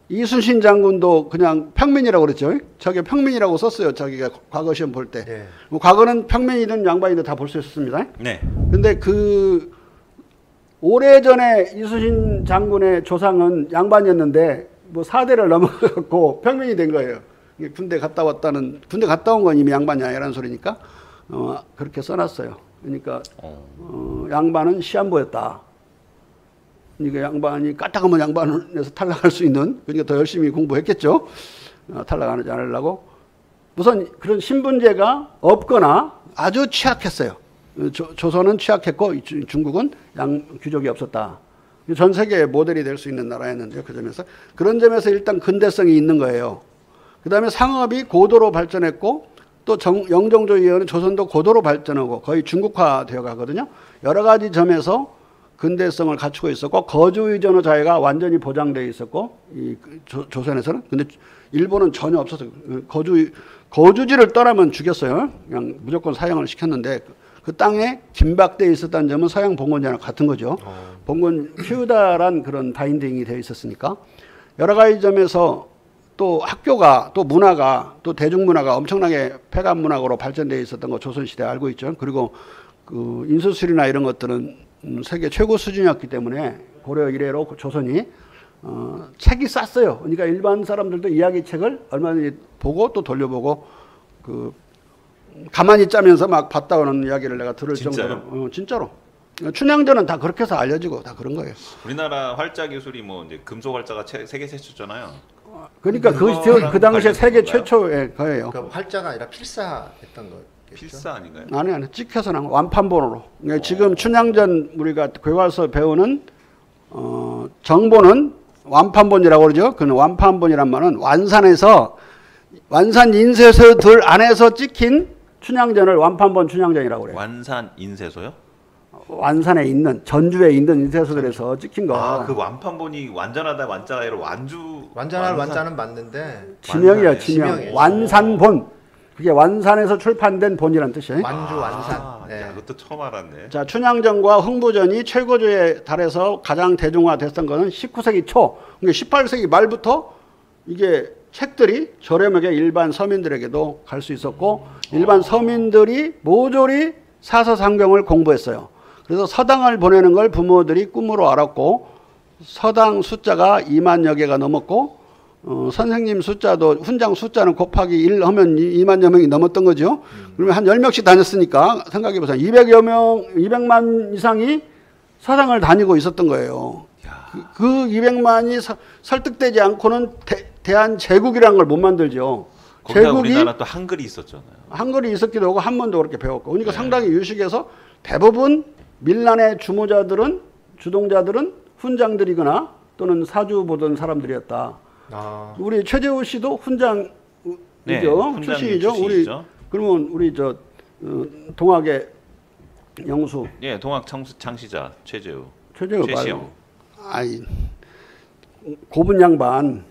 이순신 장군도 그냥 평민이라고 그랬죠. 저게 평민이라고 썼어요. 자기가 과거 시험 볼 때. 네. 과거는 평민이든 양반이든 다 볼 수 있었습니다. 네. 근데 그 오래전에 이순신 장군의 조상은 양반이었는데 뭐 4대를 넘어갔고 평민이 된 거예요. 군대 갔다 온 건 이미 양반이 아니라는 소리니까 그렇게 써놨어요. 그러니까 양반은 시한부였다. 그러니까 양반이 까딱하면 양반에서 탈락할 수 있는, 그러니까 더 열심히 공부했겠죠. 탈락하지 않으려고. 우선 그런 신분제가 없거나 아주 취약했어요. 조선은 취약했고 중국은 귀족이 없었다. 전 세계의 모델이 될 수 있는 나라였는데요. 그 점에서 그런 점에서 일단 근대성이 있는 거예요. 그 다음에 상업이 고도로 발전했고, 또 영종조 이후에는 조선도 고도로 발전하고 거의 중국화되어 가거든요. 여러 가지 점에서 근대성을 갖추고 있었고 거주 의존의 자유가 완전히 보장되어 있었고 이 조선에서는. 근데 일본은 전혀 없었어요. 거주지를 떠나면 죽였어요. 그냥 무조건 사형을 시켰는데 그 땅에 긴박되어 있었다는 점은 서양 봉건제랑 같은 거죠. 봉건 피우다란 그런 바인딩이 되어 있었으니까 여러 가지 점에서 또 학교가 또 문화가 또 대중문화가 엄청나게 폐간 문학으로 발전되어 있었던 거 조선시대에 알고 있죠. 그리고 그 인수술이나 이런 것들은 세계 최고 수준이었기 때문에 고려 이래로 조선이 책이 쌌어요. 그러니까 일반 사람들도 이야기책을 얼마든지 보고 또 돌려보고 그 가만히 짜면서 막 봤다 오는 이야기를 내가 들을 진짜요? 정도로 진짜로 춘향전은 다 그렇게 해서 알려지고 다 그런 거예요. 우리나라 활자 기술이 뭐 이제 금속 활자가 세계 최초잖아요. 그러니까 그 당시에 세계 최초의 거예요. 그 활자가 아니라 필사했던 거겠죠. 필사 아닌가요? 아니 찍혀서 나온 완판본으로. 그러니까 지금 춘향전 우리가 교과서 배우는 정본은 완판본이라고 그러죠. 그 완판본이란 말은 완산해서 완산 인쇄서들 안에서 찍힌 춘향전을 완판본 춘향전이라고 그래요. 완산 인쇄소요? 완산에 있는 전주에 있는 인쇄소들에서 찍힌 거. 아, 그 완판본이 완전하다 완자가 아니라 완전할 완자는 맞는데 지명이야, 지명. 지명이에요. 완산본. 그게 완산에서 출판된 본이란 뜻이에요. 완주 완산. 네. 야, 그것도 처음 알았네. 자, 춘향전과 흥부전이 최고조에 달해서 가장 대중화됐던 거는 19세기 초. 그러니까 18세기 말부터 이게 책들이 저렴하게 일반 서민들에게도 갈 수 있었고 일반 서민들이 모조리 사서상경을 공부했어요. 그래서 서당을 보내는 걸 부모들이 꿈으로 알았고 서당 숫자가 2만여 개가 넘었고 선생님 숫자도 훈장 숫자는 곱하기 1 하면 2만여 명이 넘었던 거죠. 그러면 한 10명씩 다녔으니까 생각해 보세요. 200만 이상이 서당을 다니고 있었던 거예요. 그 200만이 설득되지 않고는 대한제국이라는 걸 못 만들죠. 거기다 우리나라 또 한글이 있었잖아요. 한글이 있었기도 하고 한문도 그렇게 배웠고. 그러니까 상당히 유식해서 대부분 밀란의 주동자들은 훈장들이거나 또는 사주 보던 사람들이었다. 우리 최재우 씨도 훈장이죠. 네, 출신이죠. 출신이죠. 그러면 우리 동학의 영수. 예, 동학 창시자 최재우. 최재우 최시영. 말고. 아이 고분 양반.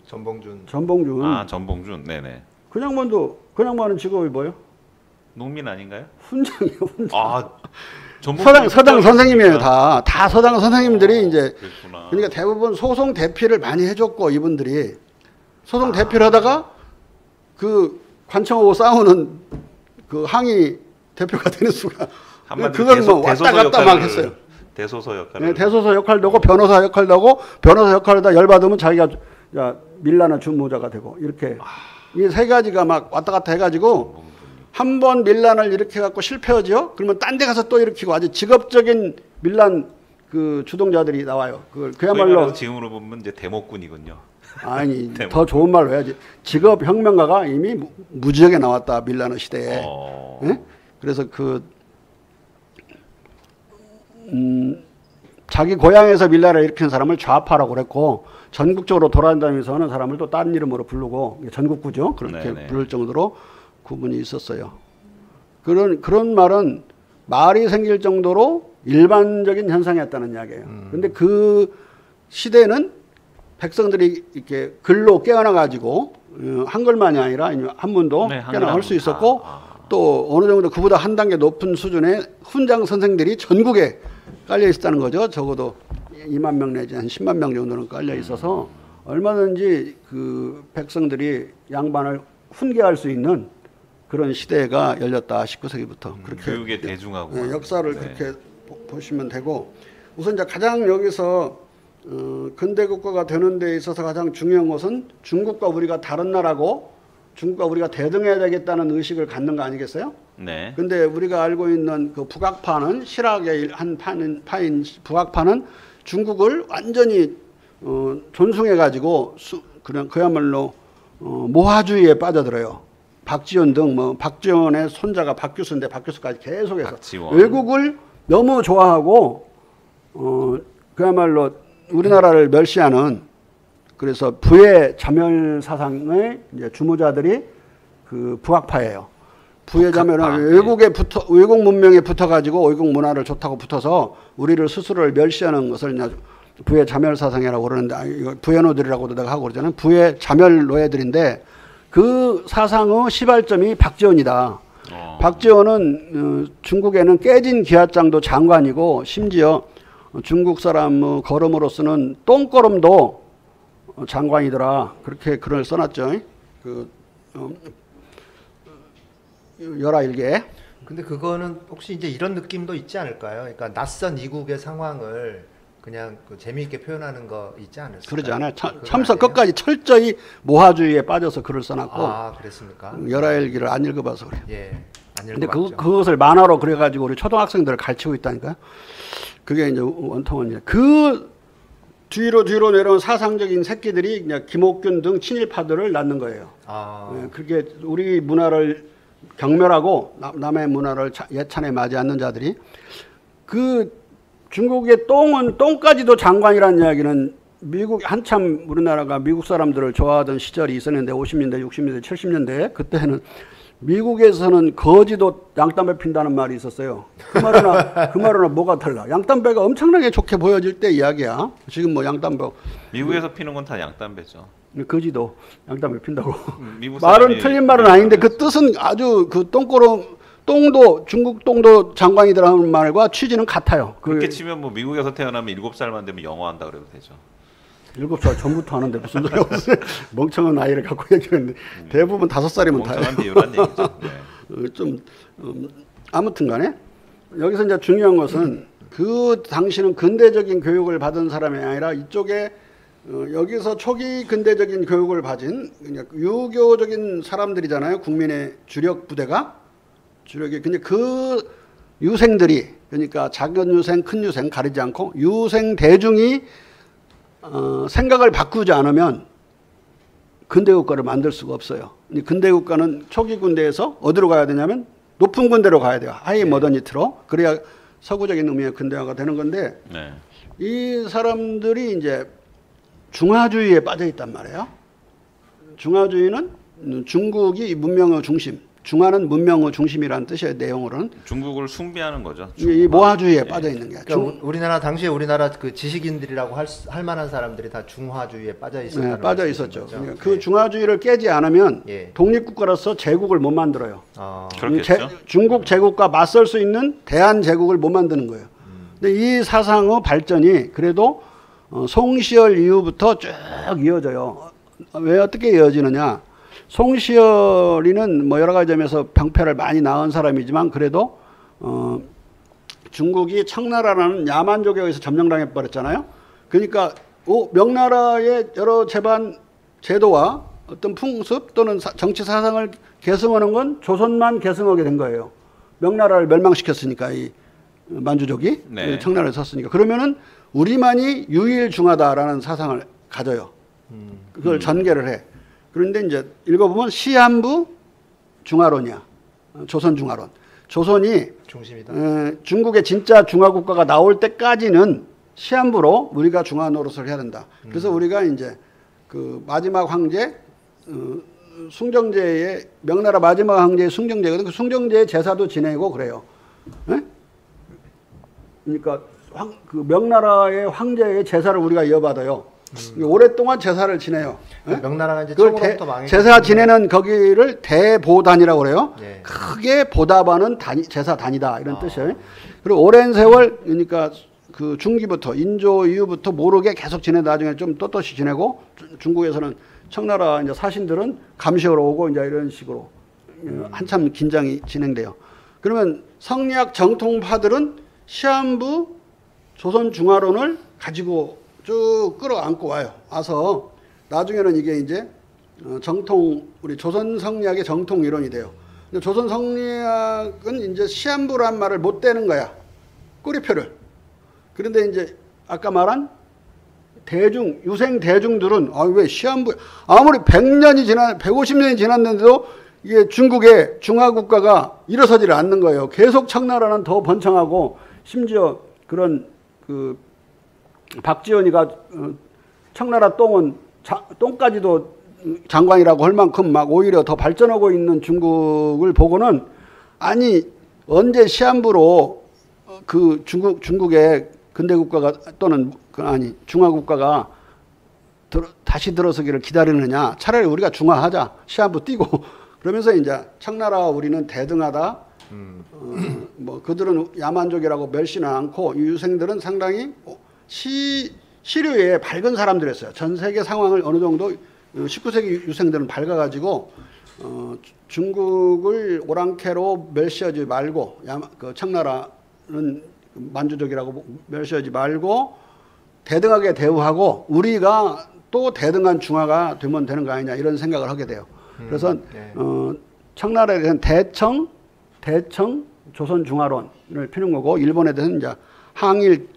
전봉준. 아, 전봉준. 네네. 그 양반은 직업이 뭐예요? 농민 아닌가요? 훈장이요. 훈장. 아, 서당 선생님이에요. 다 서당 선생님들이 이제. 그랬구나. 그러니까 대부분 소송 대피를 많이 해줬고 이분들이 소송 대피를 하다가 그 관청하고 싸우는 그 항의 대표가 되는 수가. 그건 뭐 왔다 갔다 막 했어요. 대소서 역할을. 네, 대소서 역할도 하고 변호사 역할도 하고 변호사 역할을 다 열받으면 자기가 밀란의 주모자가 되고 이렇게 이 세 가지가 막 왔다 갔다 해가지고 한 번 밀란을 일으켜 갖고 실패하죠. 그러면 딴 데 가서 또 일으키고 아주 직업적인 밀란 그 주동자들이 나와요. 그야말로 지금으로 보면 이제 대목군이군요. 아니 더 좋은 말로 해야지. 직업 혁명가가 이미 무지하게 나왔다 밀란의 시대에. 네? 그래서 자기 고향에서 밀란을 일으키는 사람을 좌파라고 그랬고 전국적으로 돌아다니면서 하는 사람을 또 다른 이름으로 부르고 전국구죠. 그렇게 네네. 부를 정도로 구분이 있었어요. 그런 말은 말이 생길 정도로 일반적인 현상이었다는 이야기예요. 근데 그 시대는 백성들이 이렇게 글로 깨어나 가지고 한글만이 아니라 한문도 깨어나 할 수 있었고 또 어느 정도 그보다 한 단계 높은 수준의 훈장 선생들이 전국에 깔려 있었다는 거죠. 적어도 2만 명 내지 한 10만 명 정도는 깔려 있어서 얼마든지 그 백성들이 양반을 훈계할 수 있는 그런 시대가 열렸다. 19세기부터. 그렇게 교육의 대중하고. 네, 역사를 그렇게 보시면 되고 우선 이제 가장 여기서 근대 국가가 되는 데 있어서 가장 중요한 것은 중국과 우리가 다른 나라고 중국과 우리가 대등해야 되겠다는 의식을 갖는 거 아니겠어요? 네. 근데 우리가 알고 있는 그 북악파는 실학의 한 파인 북악파는 중국을 완전히 존숭해 가지고 그야말로 모하주의에 빠져들어요. 박지원 등 박지원의 손자가 박규수인데 박규수까지 계속해서 박지원. 외국을 너무 좋아하고 그야말로 우리나라를 멸시하는 그래서 부의 자멸 사상의 이제 주모자들이 그 북악파예요. 부의 자멸은 아, 외국 문명에 붙어가지고 외국 문화를 좋다고 붙어서 우리를 스스로를 멸시하는 것을 이제 부의 자멸 사상이라고 그러는데 이거 부의 노들이라고도 내가 하고 그러잖아요. 부의 자멸 노예들인데 그 사상의 시발점이 박지원이다. 박지원은 중국에는 깨진 기와장도 장관이고 심지어 중국 사람 걸음으로서는 똥걸음도 장관이더라. 그렇게 글을 써놨죠. 열하일개. 근데 그거는 혹시 이제 이런 느낌도 있지 않을까요? 그러니까 낯선 이국의 상황을 그냥 그 재미있게 표현하는 거 있지 않을까요? 그러지 않아요. 참석 끝까지 철저히 모하주의에 빠져서 글을 써놨고. 아, 그랬습니까? 열하일기를 안 읽어봐서 그래요. 예, 안 근데 읽어봤죠. 그것을 만화로 그래가지고 우리 초등학생들을 가르치고 있다니까요. 그게 이제 원통은 그 뒤로 내려온 사상적인 새끼들이 그냥 김옥균 등 친일파들을 낳는 거예요. 아, 그게 우리 문화를 경멸하고 남의 문화를 예찬에 맞지 않는 자들이 그 중국의 똥까지도 장관이라는 이야기는 미국 한참 우리나라가 미국 사람들을 좋아하던 시절이 있었는데 50년대, 60년대, 70년대 그때는 미국에서는 거지도 양담배 핀다는 말이 있었어요. 그 말은 뭐가 달라? 양담배가 엄청나게 좋게 보여질 때 이야기야. 지금 뭐 양담배 미국에서 피는 건 다 양담배죠. 거지도 양담배 핀다고. 미국 말은 틀린 말은 아닌데 그 뜻은 아주 그 똥도 중국 똥도 장관이더라는 말과 취지는 같아요. 그렇게 치면 뭐 미국에서 태어나면 7살만 되면 영어 한다 그래도 되죠. 7살 전부터 하는데 무슨 소리 없어요. 멍청한 나이를 갖고 얘기하는데 대부분 5살이면 다 멍청한 비유란 얘기죠. 네. 아무튼 간에 여기서 이제 중요한 것은 그 당시는 근대적인 교육을 받은 사람이 아니라 이쪽에 여기서 초기 근대적인 교육을 받은 유교적인 사람들이잖아요. 국민의 주력 부대가 주력이 근데 그 유생들이 그러니까 작은 유생, 큰 유생 가리지 않고 유생 대중이 생각을 바꾸지 않으면 근대국가를 만들 수가 없어요. 근대국가는 초기 군대에서 어디로 가야 되냐면 높은 군대로 가야 돼요. 하이 모더니티로. 그래야 서구적인 의미의 근대화가 되는 건데 네. 이 사람들이 이제 중화주의에 빠져 있단 말이에요. 중화주의는 중국이 문명의 중심, 중화는 문명의 중심이라는 뜻이에요. 내용으로는 중국을 숭배하는 거죠. 이 모하주의에 예. 빠져 있는 게. 그러니까 우리나라 당시에 우리나라 그 지식인들이라고 할 만한 사람들이 다 중화주의에 빠져 있었다는 네, 빠져 말씀이신 있었죠. 거죠? 그러니까 그 네. 중화주의를 깨지 않으면 예. 독립국가로서 제국을 못 만들어요. 아, 그렇겠죠. 중국 제국과 맞설 수 있는 대한 제국을 못 만드는 거예요. 근데 이 사상의 발전이 그래도 송시열 이후부터 쭉 이어져요. 왜 어떻게 이어지느냐? 송시열이는 뭐 여러 가지 점에서 병폐를 많이 낳은 사람이지만 그래도 중국이 청나라라는 야만족에 의해서 점령당해 버렸잖아요. 그러니까 명나라의 여러 제반 제도와 어떤 풍습 또는 정치 사상을 계승하는 건 조선만 계승하게 된 거예요. 명나라를 멸망시켰으니까 이 만주족이 네. 청나라를 섰으니까 그러면은 우리만이 유일중하다라는 사상을 가져요. 그걸 전개를 해. 그런데 이제 읽어보면 시한부 중화론이야. 조선 중화론. 조선이 중심이다. 중국의 진짜 중화국가가 나올 때까지는 시한부로 우리가 중화 노릇을 해야 된다. 그래서 우리가 이제 그 마지막 황제 숭정제의 명나라 마지막 황제의 숭정제거든. 그 숭정제의 제사도 지내고 그래요. 네? 그러니까 그 명나라의 황제의 제사를 우리가 이어받아요. 오랫동안 제사를 지내요. 네? 명나라가 이제 그걸 처음부터 망했기 제사 때문에. 지내는 거기를 대보단이라고 그래요. 예. 크게 보답하는 제사 단이다 이런 뜻이에요. 그리고 오랜 세월 그러니까 그 중기부터 인조 이후부터 모르게 계속 지내 나중에 좀 떳떳이 지내고 중국에서는 청나라 이제 사신들은 감시하러 오고 이제 이런 식으로 한참 긴장이 진행돼요. 그러면 성리학 정통파들은 시한부 조선 중화론을 가지고 쭉 끌어안고 와요. 와서 나중에는 이게 이제 정통 우리 조선 성리학의 정통 이론이 돼요. 근데 조선 성리학은 이제 시한부란 말을 못 대는 거야. 꼬리표를. 그런데 이제 아까 말한 유생 대중들은 왜 시한부 아무리 150년이 지났는데도 이게 중국의 중화국가가 일어서지를 않는 거예요. 계속 청나라는 더 번창하고 심지어 그런 그 박지원이가 청나라 똥까지도 장관이라고 할 만큼 막 오히려 더 발전하고 있는 중국을 보고는 아니 언제 시한부로 그 중국의 근대 국가가 또는 중화 국가가 다시 들어서기를 기다리느냐. 차라리 우리가 중화하자. 시한부 띄고 그러면서 이제 청나라와 우리는 대등하다. 뭐 그들은 야만족이라고 멸시는 않고 이 유생들은 상당히 시류에 밝은 사람들이었어요. 전 세계 상황을 어느 정도 19세기 유생들은 밝아가지고 중국을 오랑캐로 멸시하지 말고 그 청나라는 만주족이라고 멸시하지 말고 대등하게 대우하고 우리가 또 대등한 중화가 되면 되는 거 아니냐 이런 생각을 하게 돼요. 그래서 네. 청나라에 대해서는 대청 조선중화론을 피는 거고 일본에 대해서는 이제 항일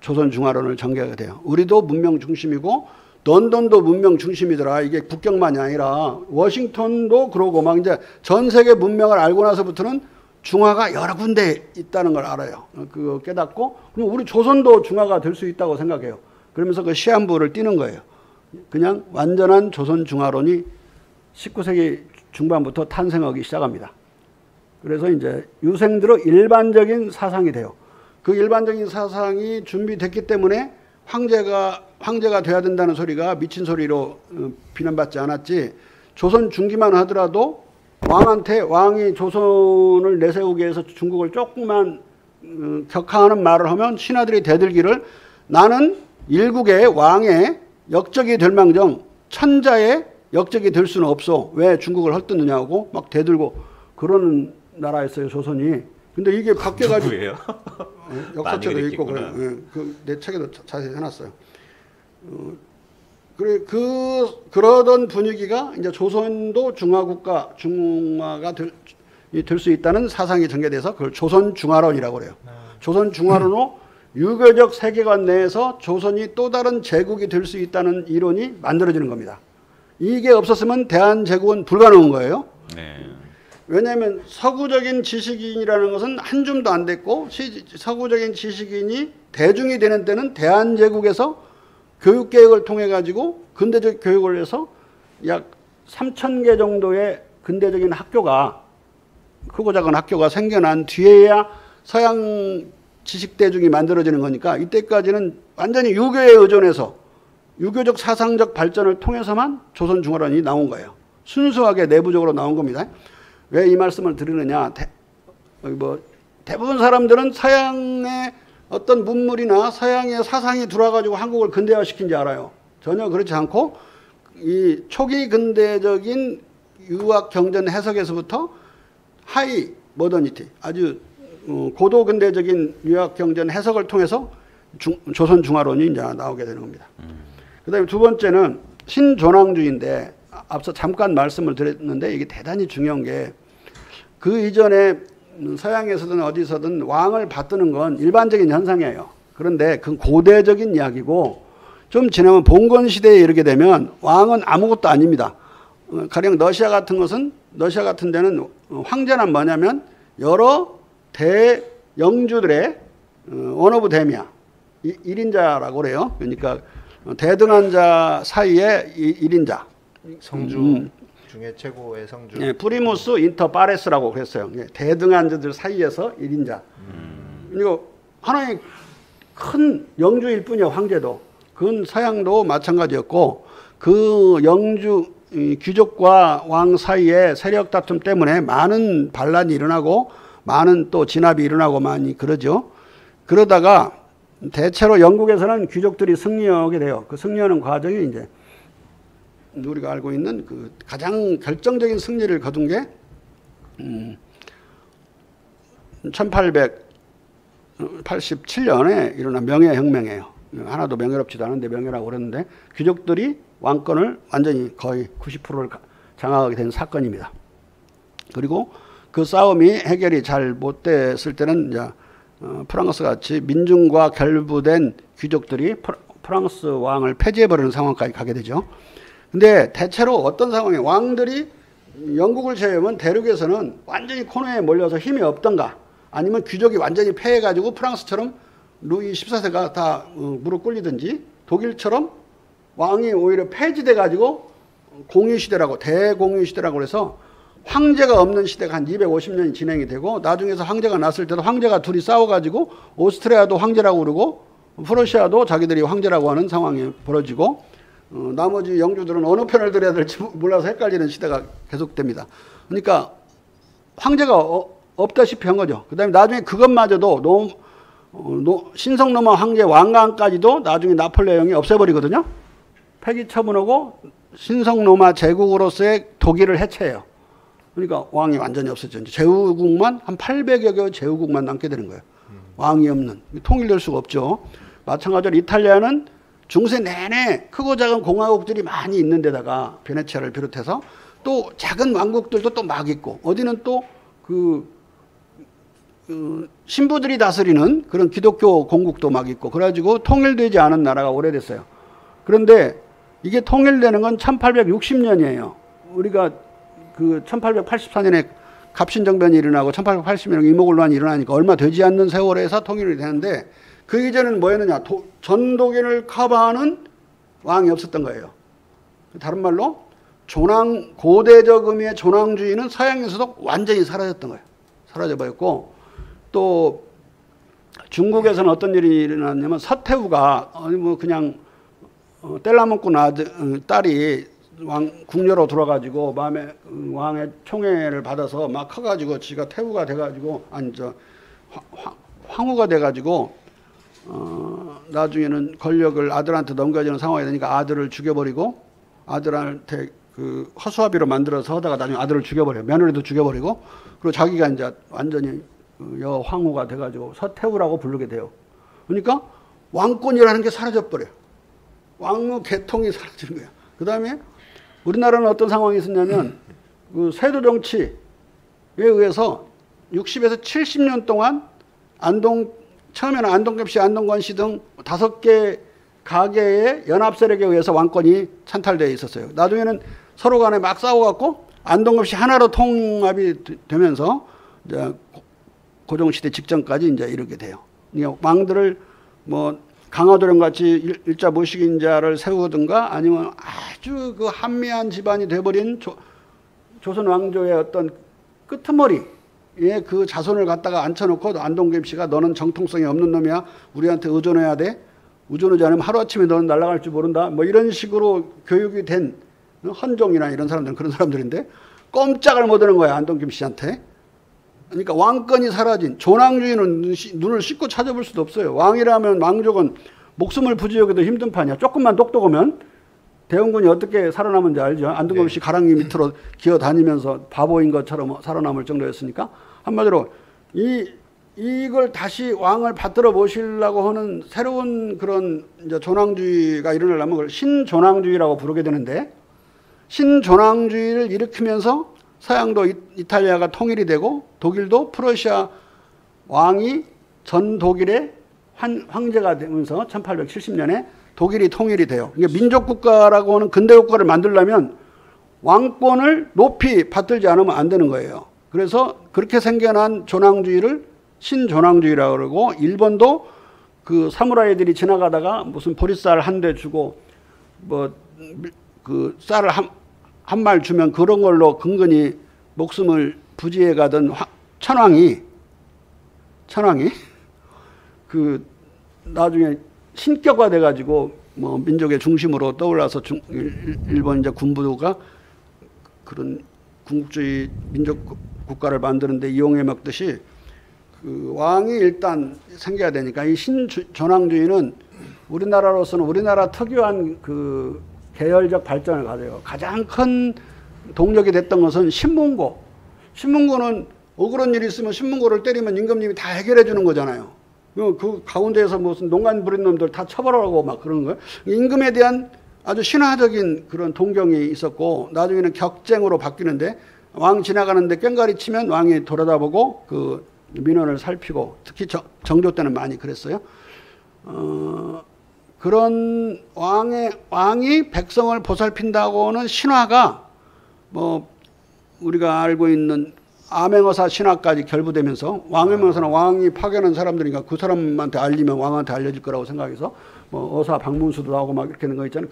조선중화론을 전개하게 돼요. 우리도 문명 중심이고 런던도 문명 중심이더라. 이게 북경만이 아니라 워싱턴도 그러고 막 이제 전 세계 문명을 알고 나서부터는 중화가 여러 군데 있다는 걸 알아요. 그거 깨닫고 그럼 우리 조선도 중화가 될 수 있다고 생각해요. 그러면서 그 시한부를 띄는 거예요. 그냥 완전한 조선중화론이 19세기 중반부터 탄생하기 시작합니다. 그래서 이제 유생들의 일반적인 사상이 돼요. 그 일반적인 사상이 준비됐기 때문에 황제가 돼야 된다는 소리가 미친 소리로 비난받지 않았지. 조선 중기만 하더라도 왕이 조선을 내세우기 위해서 중국을 조금만 격하하는 말을 하면 신하들이 대들기를 나는 일국의 왕의 역적이 될 망정 천자의 역적이 될 수는 없어. 왜 중국을 헐뜯느냐고 막 대들고 그러는 나라였어요, 조선이. 근데 이게 바뀌어가지고 누구예요? 역사책도 있고 그래. 내 책에도 자세히 해놨어요. 그러던 분위기가 이제 조선도 중화가 될 수 있다는 사상이 전개돼서 그걸 조선중화론이라고 그래요. 조선중화론으로 유교적 세계관 내에서 조선이 또 다른 제국이 될 수 있다는 이론이 만들어지는 겁니다. 이게 없었으면 대한제국은 불가능한 거예요. 네. 왜냐하면 서구적인 지식인이라는 것은 한 줌도 안 됐고 서구적인 지식인이 대중이 되는 때는 대한제국에서 교육개혁을 통해 가지고 근대적 교육을 해서 약 3,000개 정도의 근대적인 학교가 크고 작은 학교가 생겨난 뒤에야 서양 지식대중이 만들어지는 거니까 이때까지는 완전히 유교에 의존해서 유교적 사상적 발전을 통해서만 조선중화론이 나온 거예요. 순수하게 내부적으로 나온 겁니다. 왜 이 말씀을 드리느냐. 대부분 사람들은 서양의 어떤 문물이나 서양의 사상이 들어와가지고 한국을 근대화시킨지 알아요. 전혀 그렇지 않고 이 초기 근대적인 유학 경전 해석에서부터 하이 모더니티 아주 고도 근대적인 유학 경전 해석을 통해서 조선 중화론이 이제 나오게 되는 겁니다. 그다음에 두 번째는 신존왕주의인데 앞서 잠깐 말씀을 드렸는데 이게 대단히 중요한 게 그 이전에 서양에서든 어디서든 왕을 받드는 건 일반적인 현상이에요. 그런데 그건 고대적인 이야기고 좀 지나면 봉건 시대에 이르게 되면 왕은 아무것도 아닙니다. 가령 러시아 같은 데는 황제는 뭐냐면 여러 대영주들의 원오브 데미아 1인자라고 그래요. 그러니까 대등한 자 사이에 1인자. 성주 중에 최고의 성주. 예, 프리무스 인터 파레스라고 그랬어요. 예, 대등한 자들 사이에서 1인자. 그리고 하나의 큰 영주일 뿐이야, 황제도. 그건 서양도 마찬가지였고 그 영주 귀족과 왕 사이에 세력 다툼 때문에 많은 반란이 일어나고 많은 또 진압이 일어나고 많이 그러죠. 그러다가 대체로 영국에서는 귀족들이 승리하게 돼요. 그 승리하는 과정이 이제 우리가 알고 있는 그 가장 결정적인 승리를 거둔 게 1887년에 일어난 명예혁명이에요. 하나도 명예롭지도 않은데 명예라고 그랬는데 귀족들이 왕권을 완전히 거의 90%를 장악하게 된 사건입니다. 그리고 그 싸움이 해결이 잘 못 됐을 때는 이제 프랑스 같이 민중과 결부된 귀족들이 프랑스 왕을 폐지해버리는 상황까지 가게 되죠. 근데 대체로 어떤 상황에 왕들이 영국을 제외하면 대륙에서는 완전히 코너에 몰려서 힘이 없던가 아니면 귀족이 완전히 패해가지고 프랑스처럼 루이 14세가 다 무릎 꿇리든지 독일처럼 왕이 오히려 폐지돼가지고 공유시대라고 대공유시대라고 해서 황제가 없는 시대가 한 250년이 진행이 되고 나중에서 황제가 났을 때도 황제가 둘이 싸워가지고 오스트리아도 황제라고 그러고 프러시아도 자기들이 황제라고 하는 상황이 벌어지고 나머지 영주들은 어느 편을 들어야 될지 몰라서 헷갈리는 시대가 계속됩니다. 그러니까 황제가 없다시피 한 거죠. 그 다음에 나중에 그것마저도 신성로마 황제 왕관까지도 나중에 나폴레옹이 없애버리거든요. 폐기 처분하고 신성로마 제국으로서의 독일을 해체해요. 그러니까 왕이 완전히 없어졌죠. 제후국만 한 800여 개의 제후국만 남게 되는 거예요. 왕이 없는. 통일될 수가 없죠. 마찬가지로 이탈리아는 중세 내내 크고 작은 공화국들이 많이 있는 데다가 베네치아를 비롯해서 또 작은 왕국들도 또 막 있고 어디는 또 신부들이 다스리는 그런 기독교 공국도 막 있고 그래가지고 통일되지 않은 나라가 오래됐어요. 그런데 이게 통일되는 건 1860년이에요. 우리가 1884년에 갑신정변이 일어나고 1880년에 이모군란이 일어나니까 얼마 되지 않는 세월에서 통일이 되는데 그 이전에는 뭐였느냐. 전 독일을 커버하는 왕이 없었던 거예요. 다른 말로 고대적 의미의 존왕주의는 서양에서도 완전히 사라졌던 거예요. 사라져버렸고 또 중국에서는 어떤 일이 일어났냐면 서태후가 그냥 뗄라먹고 딸이 궁녀로 들어가지고 마음에 왕의 총애를 받아서 막 커가지고 지가 태후가 돼가지고 황후가 돼가지고 나중에는 권력을 아들한테 넘겨주는 상황이 되니까 아들을 죽여버리고 아들한테 허수아비로 만들어서 하다가 나중에 아들을 죽여버려요. 며느리도 죽여버리고 그리고 자기가 이제 완전히 여황후가 돼가지고 서태후라고 부르게 돼요. 그러니까 왕권이라는 게 사라져버려요. 왕후 계통이 사라지는 거예요. 그 다음에 우리나라는 어떤 상황이 있었냐면 세도 정치에 의해서 60에서 70년 동안 처음에는 안동겸 씨, 안동건 씨 등 5개 가계의 연합 세력에 의해서 왕권이 찬탈되어 있었어요. 나중에는 서로 간에 막 싸워갖고 안동겸 씨 하나로 통합이 되면서 이제 고종시대 직전까지 이제 이르게 돼요. 왕들을 강화도령 같이 일자 무식인자를 세우든가 아니면 아주 한미한 집안이 돼버린 조선 왕조의 어떤 끄트머리에 그 자손을 갖다가 앉혀놓고 안동겸 씨가 너는 정통성이 없는 놈이야. 우리한테 의존해야 돼. 의존하지 않으면 하루아침에 너는 날아갈 줄 모른다. 이런 식으로 교육이 된 헌종이나 이런 사람들은 그런 사람들인데 꼼짝을 못하는 거야. 안동겸 씨한테. 그러니까 왕권이 사라진 존왕주의는 눈을 씻고 찾아볼 수도 없어요. 왕이라면 왕족은 목숨을 부지하기도 힘든 판이야. 조금만 똑똑하면 대원군이 어떻게 살아남은지 알죠. 안동겸 씨 가랑이 밑으로 기어다니면서 바보인 것처럼 살아남을 정도였으니까 한마디로 이걸 다시 왕을 받들어 모시려고 하는 새로운 그런 이제 존왕주의가 일어나려면 그걸 신존왕주의라고 부르게 되는데 신존왕주의를 일으키면서 서양도 이탈리아가 통일이 되고 독일도 프러시아 왕이 전 독일의 황제가 되면서 1870년에 독일이 통일이 돼요. 그러니까 민족국가라고 하는 근대국가를 만들려면 왕권을 높이 받들지 않으면 안 되는 거예요. 그래서 그렇게 생겨난 존왕주의를 신존왕주의라고 그러고 일본도 사무라이들이 지나가다가 무슨 보리쌀 한 대 주고 쌀을 한 말 주면 그런 걸로 근근히 목숨을 부지해 가던 천황이 나중에 신격화돼 가지고 민족의 중심으로 떠올라서 일본 이제 군부가 그런 군국주의 민족 국가를 만드는데 이용해 먹듯이 왕이 일단 생겨야 되니까 이 신존왕주의는 우리나라로서는 우리나라 특유한 계열적 발전을 가져요. 가장 큰 동력이 됐던 것은 신문고. 신문고는 억울한 일이 있으면 신문고를 때리면 임금님이 다 해결해 주는 거잖아요. 그 가운데에서 무슨 농간 부린 놈들 다 처벌하고 막 그러는 거예요. 임금에 대한 아주 신화적인 그런 동경이 있었고 나중에는 격쟁으로 바뀌는데 왕 지나가는데 꽹가리 치면 왕이 돌아다보고 민원을 살피고 특히 정조 때는 많이 그랬어요. 그런 왕이 백성을 보살핀다고는 신화가 우리가 알고 있는 암행어사 신화까지 결부되면서 암행어사는 왕이 파견한 사람들이니까 그 사람한테 알리면 왕한테 알려질 거라고 생각해서 어사 방문수도 하고 막 이렇게 하는 거 있잖아요.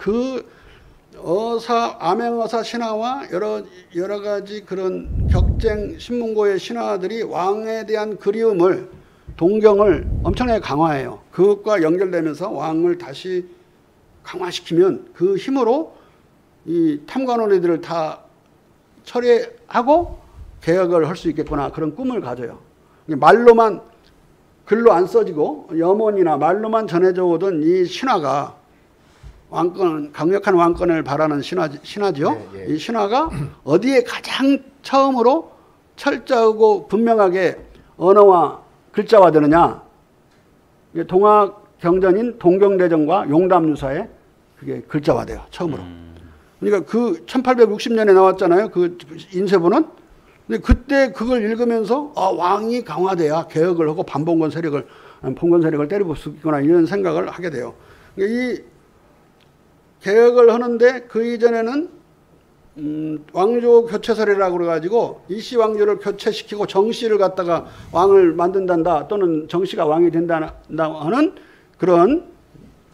암행어사 신화와 여러 가지 그런 격쟁 신문고의 신화들이 왕에 대한 그리움을 동경을 엄청나게 강화해요. 그것과 연결되면서 왕을 다시 강화시키면 그 힘으로 이 탐관오리들을 다 처리하고 개혁을 할 수 있겠구나 그런 꿈을 가져요. 말로만 글로 안 써지고 염원이나 말로만 전해져 오던 이 신화가 강력한 왕권을 바라는 신화죠. 예, 예. 이 신화가 어디에 가장 처음으로 철저하고 분명하게 언어와 글자화되느냐? 동학경전인 동경대전과 용담유사에 그게 글자화돼요. 처음으로. 그러니까 그 1860년에 나왔잖아요. 그 인쇄본은. 근데 그때 그걸 읽으면서 왕이 강화돼야 개혁을 하고 봉건 세력을 때려볼 수 있구나 이런 생각을 하게 돼요. 그러니까 이 개혁을 하는데 그 이전에는 왕조 교체설이라고 그래가지고 이씨 왕조를 교체시키고 정씨를 갖다가 왕을 만든단다 또는 정씨가 왕이 된다 하는 그런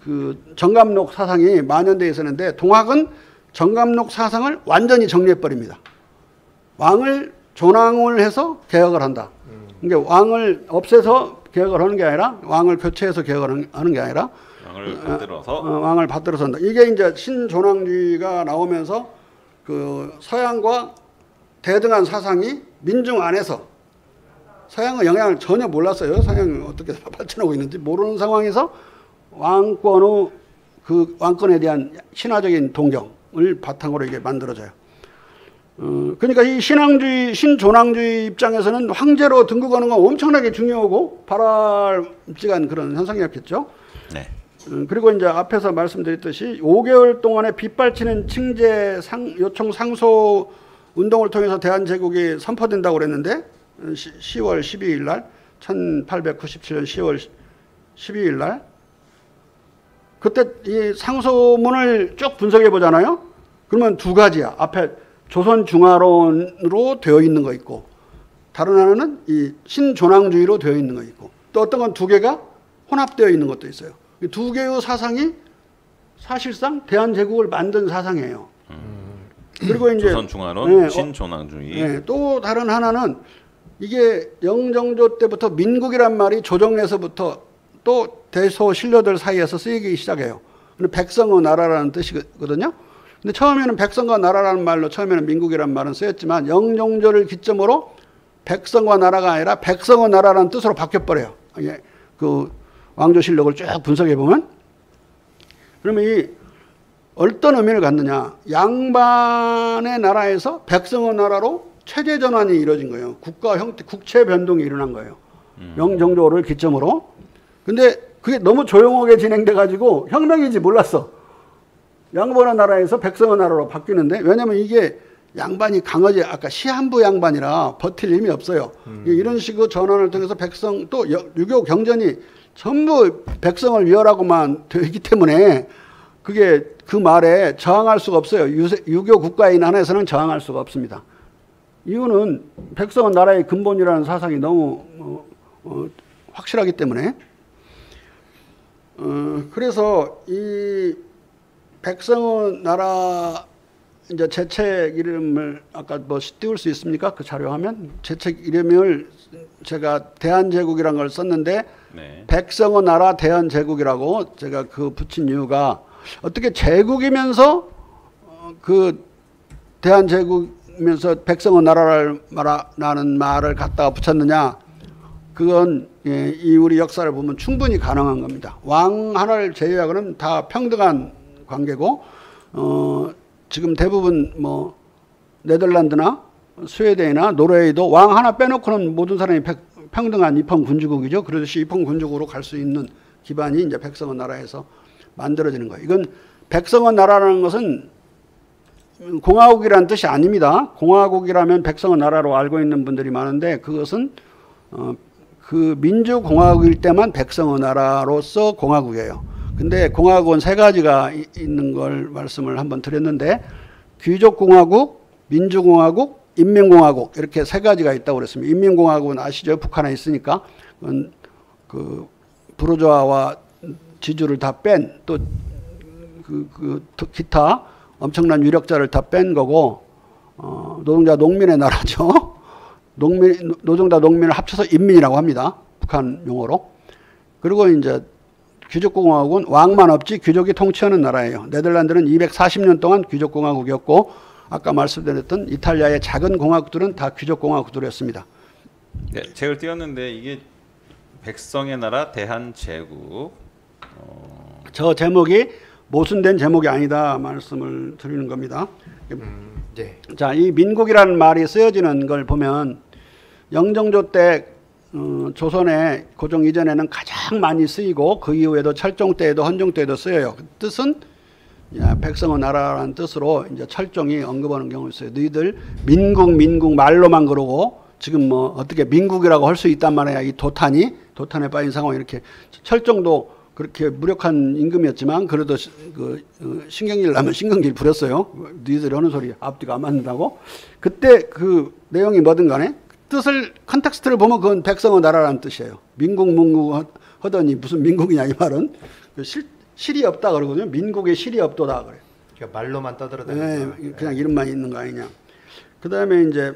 그 정감록 사상이 만연되어 있었는데 동학은 정감록 사상을 완전히 정리해버립니다. 왕을 존왕을 해서 개혁을 한다. 그러니까 왕을 없애서 개혁을 하는 게 아니라 왕을 교체해서 개혁을 하는 게 아니라 왕을 받들어서 한다. 이게 이제 신존왕주의가 나오면서 그 서양과 대등한 사상이 민중 안에서 서양의 영향을 전혀 몰랐어요. 서양이 어떻게 발전하고 있는지 모르는 상황에서 왕권에 대한 신화적인 동경을 바탕으로 이게 만들어져요. 그러니까 이 신존왕주의 입장에서는 황제로 등극하는 건 엄청나게 중요하고 바람직한 그런 현상이었겠죠. 네. 그리고 이제 앞에서 말씀드렸듯이 5개월 동안의 빗발치는 칭제 요청 상소 운동을 통해서 대한제국이 선포된다고 그랬는데 10월 12일 날 1897년 10월 12일 날 그때 이 상소문을 쭉 분석해 보잖아요. 그러면 두 가지야. 앞에 조선중화론으로 되어 있는 거 있고 다른 하나는 이 신존왕주의로 되어 있는 거 있고 또 어떤 건 두 개가 혼합되어 있는 것도 있어요. 이 두 개의 사상이 사실상 대한제국을 만든 사상이에요. 그리고 이제 조선중화론, 신존왕주의. 네, 또 다른 하나는 이게 영정조 때부터 민국이란 말이 조정에서부터 또 대소신료들 사이에서 쓰이기 시작해요. 근데 백성의 나라라는 뜻이거든요. 근데 처음에는 백성과 나라라는 말로 처음에는 민국이란 말은 쓰였지만 영종조를 기점으로 백성과 나라가 아니라 백성의 나라라는 뜻으로 바뀌어버려요. 이게 그 왕조실록을 쭉 분석해 보면 그러면 이 어떤 의미를 갖느냐. 양반의 나라에서 백성의 나라로 체제 전환이 이루어진 거예요. 국가 형태, 국채 변동이 일어난 거예요. 영정조를 기점으로. 근데 그게 너무 조용하게 진행돼 가지고 혁명인지 몰랐어. 양반의 나라에서 백성의 나라로 바뀌는데 왜냐면 이게 양반이 강하지 아까 시한부 양반이라 버틸 힘이 없어요. 이런 식의 전환을 통해서 백성 또 유교 경전이 전부 백성을 위하라고만 되어 있기 때문에 그게 그 말에 저항할 수가 없어요. 유교 국가인 안에서는 저항할 수가 없습니다. 이유는 백성은 나라의 근본이라는 사상이 너무 확실하기 때문에 그래서 이 백성의 나라 이제 제 책 이름을 아까 뭐 띄울 수 있습니까? 그 자료하면 제 책 이름을 제가 대한제국이라는 걸 썼는데 네. 백성의 나라 대한제국이라고 제가 그 붙인 이유가 어떻게 제국이면서 그 대한제국이면서 백성의 나라라는 말을 갖다가 붙였느냐? 그건 이 우리 역사를 보면 충분히 가능한 겁니다. 왕 하나를 제외하고는 다 평등한 관계고 지금 대부분 뭐 네덜란드나 스웨덴이나 노르웨이도 왕 하나 빼놓고는 모든 사람이 평등한 입헌군주국이죠. 그렇듯이 입헌군주국으로 갈 수 있는 기반이 이제 백성의 나라에서 만들어지는 거예요. 이건 백성의 나라라는 것은 공화국이라는 뜻이 아닙니다. 공화국이라면 백성의 나라로 알고 있는 분들이 많은데 그것은 그 민주공화국일 때만 백성의 나라로서 공화국이에요. 근데 공화국은 세 가지가 있는 걸 말씀을 한번 드렸는데 귀족공화국, 민주공화국, 인민공화국 이렇게 세 가지가 있다고 그랬습니다. 인민공화국은 아시죠? 북한에 있으니까 그 부르주아와 지주를 다 뺀 또 기타 엄청난 유력자를 다 뺀 거고 노동자 농민의 나라죠. 노동자 농민을 합쳐서 인민이라고 합니다. 북한 용어로. 그리고 이제 귀족공화국은 왕만 없지 귀족이 통치하는 나라예요. 네덜란드는 240년 동안 귀족공화국이었고 아까 말씀드렸던 이탈리아의 작은 공화국들은 다 귀족공화국들이었습니다. 네, 책을 띄웠는데 이게 백성의 나라 대한제국. 저 제목이 모순된 제목이 아니다 말씀을 드리는 겁니다. 예. 자, 이 민국이라는 말이 쓰여지는 걸 보면 영정조 때 조선의 고종 이전에는 가장 많이 쓰이고 그 이후에도 철종 때에도 헌종 때에도 쓰여요. 그 뜻은 백성의 나라라는 뜻으로 이제 철종이 언급하는 경우 있어요. 너희들 민국 말로만 그러고 지금 뭐 어떻게 민국이라고 할 수 있단 말이야. 이 도탄에 빠진 상황 이렇게 철종도 그렇게 무력한 임금이었지만 그래도 신경질 나면 신경질 부렸어요. 너희들이 하는 소리 앞뒤가 안 맞는다고. 그때 그 내용이 뭐든 간에 뜻을 컨텍스트를 보면 그건 백성의 나라라는 뜻이에요. 민국 하더니 무슨 민국이냐 이 말은 실이 없다 그러거든요. 민국에 실이 없도다 그래. 그러니까 말로만 떠들어대는 네, 그냥 이름만 있는 거 아니냐. 그다음에 이제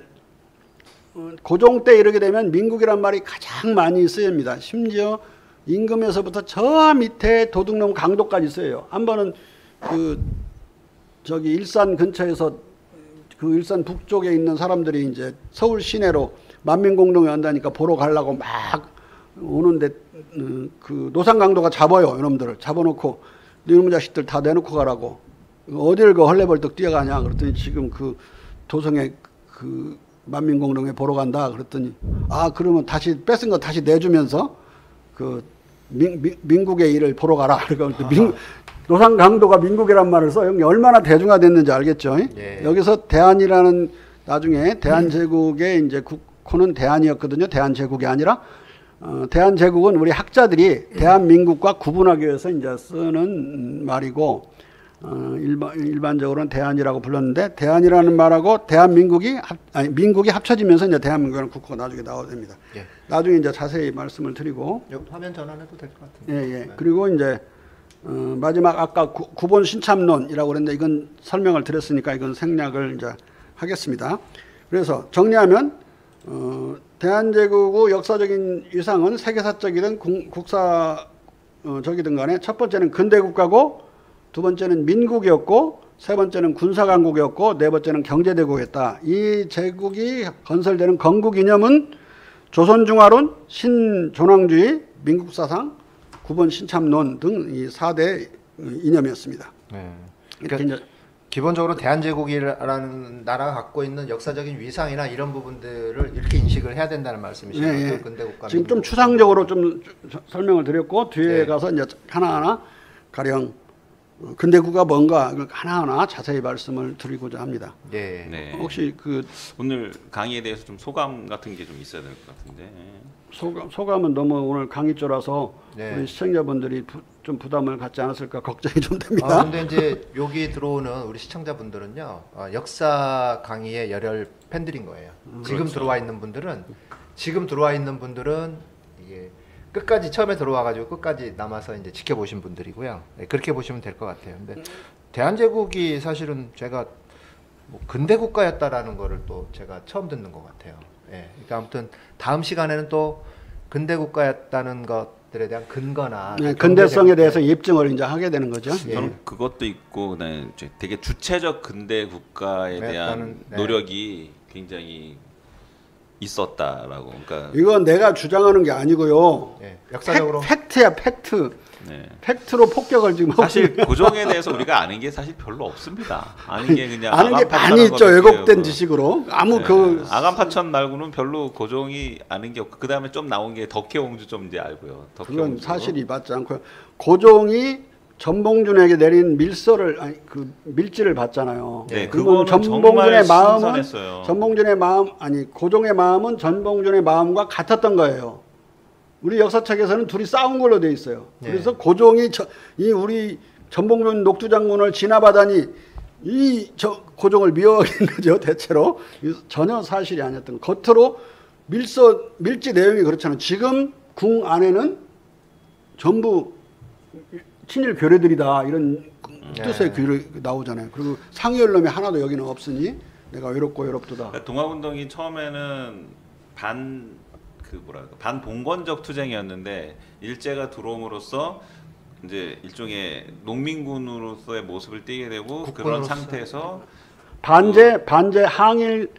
고종 때 이르게 되면 민국이란 말이 가장 많이 쓰입니다. 심지어 임금에서부터 저 밑에 도둑놈 강도까지 쓰여요. 한 번은 저기 일산 근처에서 그 일산 북쪽에 있는 사람들이 이제 서울 시내로 만민공동에 온다니까 보러 가려고 막 오는데 그 노상강도가 잡아요. 이놈들을 잡아놓고 이놈 자식들 다 내놓고 가라고. 어딜 그 헐레벌떡 뛰어가냐 그랬더니 지금 그 도성에 그 만민공동에 보러 간다 그랬더니 그러면 다시 뺏은 거 다시 내주면서 그 민국의 일을 보러 가라. 그러니까 노상강도가 민국이란 말을 써. 여기 얼마나 대중화됐는지 알겠죠? 예. 여기서 대한이라는 나중에 대한제국의 이제 국호는 대한이었거든요. 대한제국이 아니라 대한제국은 우리 학자들이 대한민국과 구분하기 위해서 이제 쓰는 말이고 일반적으로는 대한이라고 불렀는데 대한이라는 말하고 민국이 합쳐지면서 이제 대한민국이라는 국호가 나중에 나오게 됩니다. 예. 나중에 이제 자세히 말씀을 드리고 화면 전환해도 될 것 같은데. 예. 네. 그리고 이제 마지막 아까 구본 신참론이라고 그랬는데 이건 설명을 드렸으니까 이건 생략을 이제 하겠습니다. 그래서 정리하면 대한제국의 역사적인 위상은 세계사적이든 국사적이든 간에 첫 번째는 근대국가고 두 번째는 민국이었고 세 번째는 군사강국이었고 네 번째는 경제대국이었다. 이 제국이 건설되는 건국 이념은 조선중화론, 신존왕주의, 민국사상, 구본 신참론 등 이 4대 이념이었습니다. 네. 이렇게 그러니까 이제 기본적으로 대한제국이라는 나라가 갖고 있는 역사적인 위상이나 이런 부분들을 이렇게 인식을 해야 된다는 말씀이시죠. 예. 근대국가 지금 좀 추상적으로 좀 설명을 드렸고 뒤에 네. 가서 이제 하나하나 가령 근대국가 뭔가 하나하나 자세히 말씀을 드리고자 합니다. 예. 네. 혹시 오늘 강의에 대해서 좀 소감 같은 게 좀 있어야 될 것 같은데. 소감은 너무 오늘 강의조라서 네. 우리 시청자분들이 좀 부담을 갖지 않았을까 걱정이 좀 됩니다. 근데 이제 여기 들어오는 우리 시청자분들은요, 역사 강의의 열혈 팬들인 거예요. 지금 그렇죠. 들어와 있는 분들은 이게 끝까지 처음에 들어와가지고 끝까지 남아서 이제 지켜보신 분들이고요. 네, 그렇게 보시면 될 것 같아요. 근데 대한제국이 사실은 제가 뭐 근대국가였다라는 거를 또 제가 처음 듣는 것 같아요. 예. 그러니까 아무튼 다음 시간에는 또 근대국가였다는 것들에 대한 근거나 네, 근대성에 대해서 입증을 이제 하게 되는 거죠. 예. 저는 그것도 있고 그다음에 되게 주체적 근대 국가에 대한 네. 노력이 굉장히 있었다라고. 그러니까 이건 내가 주장하는 게 아니고요. 예. 역사적으로 팩트야, 팩트. 네. 팩트로 폭격을 지금 사실 고종에 대해서 우리가 아는 게 사실 별로 없습니다. 아는 게 그냥 아는 게 아간파천 많이 있죠. 거밖에 왜곡된 없고. 지식으로 아무 네. 아간파천 말고는 별로 고종이 아는 게 없고 그 다음에 좀 나온 게 덕혜옹주 좀 이제 알고요. 그건 덕혜옹주. 사실이 맞지 않고요. 고종이 전봉준에게 내린 밀지를 봤잖아요. 네, 그건 그거는 전봉준의 정말 마음은 신선했어요. 전봉준의 마음 고종의 마음은 전봉준의 마음과 같았던 거예요. 우리 역사책에서는 둘이 싸운 걸로 돼 있어요. 네. 그래서 고종이 이 우리 전봉준 녹두장군을 진압하다니 고종을 미워하는 거죠. 대체로 전혀 사실이 아니었던 거. 겉으로 밀지 내용이 그렇잖아요. 지금 궁 안에는 전부 친일 괴뢰들이다 이런 뜻의 글이 나오잖아요. 그리고 상의할 놈이 하나도 여기는 없으니 내가 외롭고 외롭도다. 그러니까 동학운동이 처음에는 반봉건적 투쟁이었는데 일제가 들어옴으로써 이제 일종의 농민군으로서의 모습을 띠게 되고 그런 국군으로서. 상태에서 반제 항일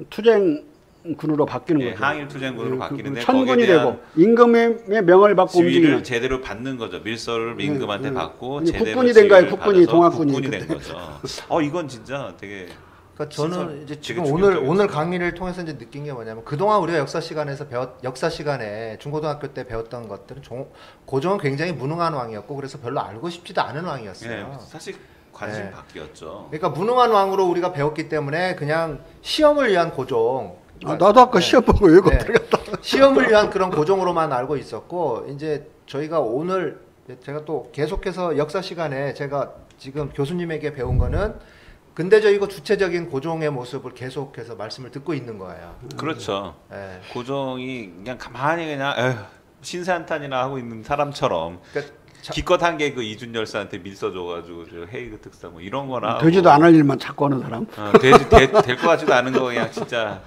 투쟁군으로 바뀌는 거죠. 항일 투쟁군으로 바뀌는데 천군이 거기에 대한 되고 임금의 명을 받고 지위를 움직이는. 제대로 받는 거죠. 밀서를 임금한테 받고 아니, 제대로 국군이 된 거예요. 지위를 국군이, 받아서 동학군이 국군이 그때. 된 거죠. 이건 진짜 되게 그러니까 저는 신선, 이제 되게 지금 충격적이었어요. 오늘 강의를 통해서 이제 느낀 게 뭐냐면 그동안 우리가 역사 시간에 중고등학교 때 배웠던 것들은 고종은 굉장히 무능한 왕이었고 그래서 별로 알고 싶지도 않은 왕이었어요. 네, 사실 관심 네. 바뀌었죠. 그러니까 무능한 왕으로 우리가 배웠기 때문에 그냥 시험을 위한 고종. 나도 아까 시험 보고 이거 들어갔다. 시험을 위한 그런 고종으로만 알고 있었고 이제 저희가 오늘 제가 또 계속해서 역사 시간에 제가 지금 교수님에게 배운 거는 근대적이고 주체적인 고종의 모습을 계속해서 말씀을 듣고 있는 거예요. 그렇죠. 예. 고종이 그냥 가만히 그냥 신세한탄이나 하고 있는 사람처럼 그러니까 기껏 한 게 그 이준 열사한테 밀서 줘가지고 저 헤이그 특사 뭐 이런 거나 되지도 않을 일만 자꾸 하는 사람. 될 것 같지도 않은 거 그냥 진짜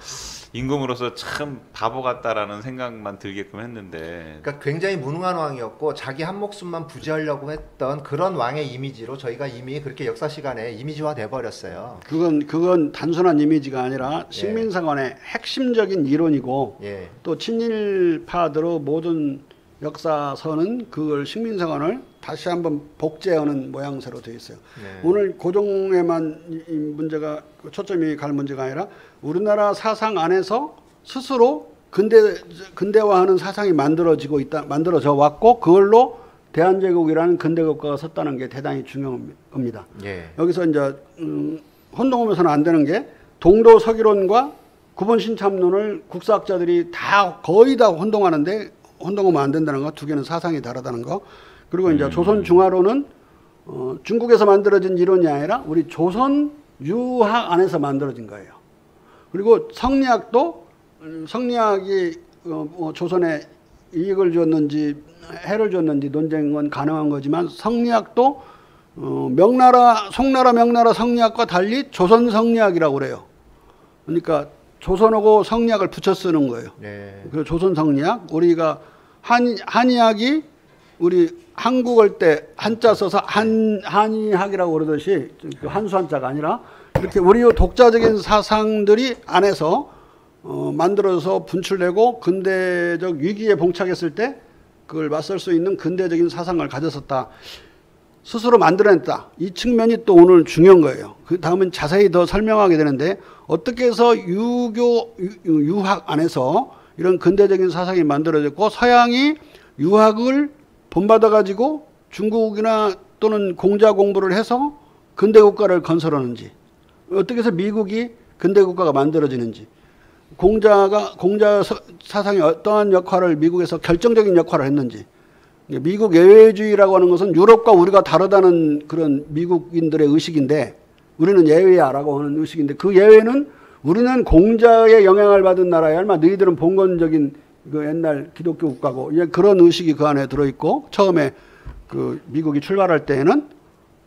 임금으로서 참 바보 같다라는 생각만 들게끔 했는데 그러니까 굉장히 무능한 왕이었고 자기 한 목숨만 부지하려고 했던 그런 왕의 이미지로 저희가 이미 그렇게 역사 시간에 이미지화 돼 버렸어요. 그건 단순한 이미지가 아니라 식민사관의 핵심적인 이론이고 예. 또 친일파들의 모든 역사서는 그걸 식민사관을 다시 한번 복제하는 모양새로 되어 있어요. 네. 오늘 고종에만 이 문제가 초점이 갈 문제가 아니라 우리나라 사상 안에서 스스로 근대화하는 사상이 만들어져 왔고 그걸로 대한제국이라는 근대국가가 섰다는 게 대단히 중요합니다. 예. 여기서 이제 혼동하면서는 안 되는 게 동도 서기론과 구본신참론을 국사학자들이 거의 다 혼동하는데 혼동하면 안 된다는 거, 두 개는 사상이 다르다는 거. 그리고 이제 조선 중화론은 중국에서 만들어진 이론이 아니라 우리 조선 유학 안에서 만들어진 거예요. 그리고 성리학도 성리학이 조선에 이익을 줬는지 해를 줬는지 논쟁은 가능한 거지만 성리학도 송나라 명나라 성리학과 달리 조선 성리학이라고 그래요. 그러니까 조선하고 성리학을 붙여 쓰는 거예요. 네. 그 조선 성리학 우리가 한의학이 우리 한국을 때 한자 써서 한의학이라고 그러듯이 한수 한자가 아니라 이렇게 우리의 독자적인 사상들이 안에서 만들어서 분출되고 근대적 위기에 봉착했을 때 그걸 맞설 수 있는 근대적인 사상을 가졌었다. 스스로 만들어냈다. 이 측면이 또 오늘 중요한 거예요. 그 다음은 자세히 더 설명하게 되는데 어떻게 해서 유학 안에서 이런 근대적인 사상이 만들어졌고 서양이 유학을 본받아 가지고 중국이나 또는 공자 공부를 해서 근대 국가를 건설하는지 어떻게 해서 미국이 근대 국가가 만들어지는지 공자 사상이 어떠한 역할을 미국에서 결정적인 역할을 했는지 미국 예외주의라고 하는 것은 유럽과 우리가 다르다는 그런 미국인들의 의식인데 우리는 예외야라고 하는 의식인데 그 예외는 우리는 공자의 영향을 받은 나라야. 얼마 너희들은 봉건적인 그 옛날 기독교 국가고 그런 의식이 그 안에 들어있고 처음에 그 미국이 출발할 때에는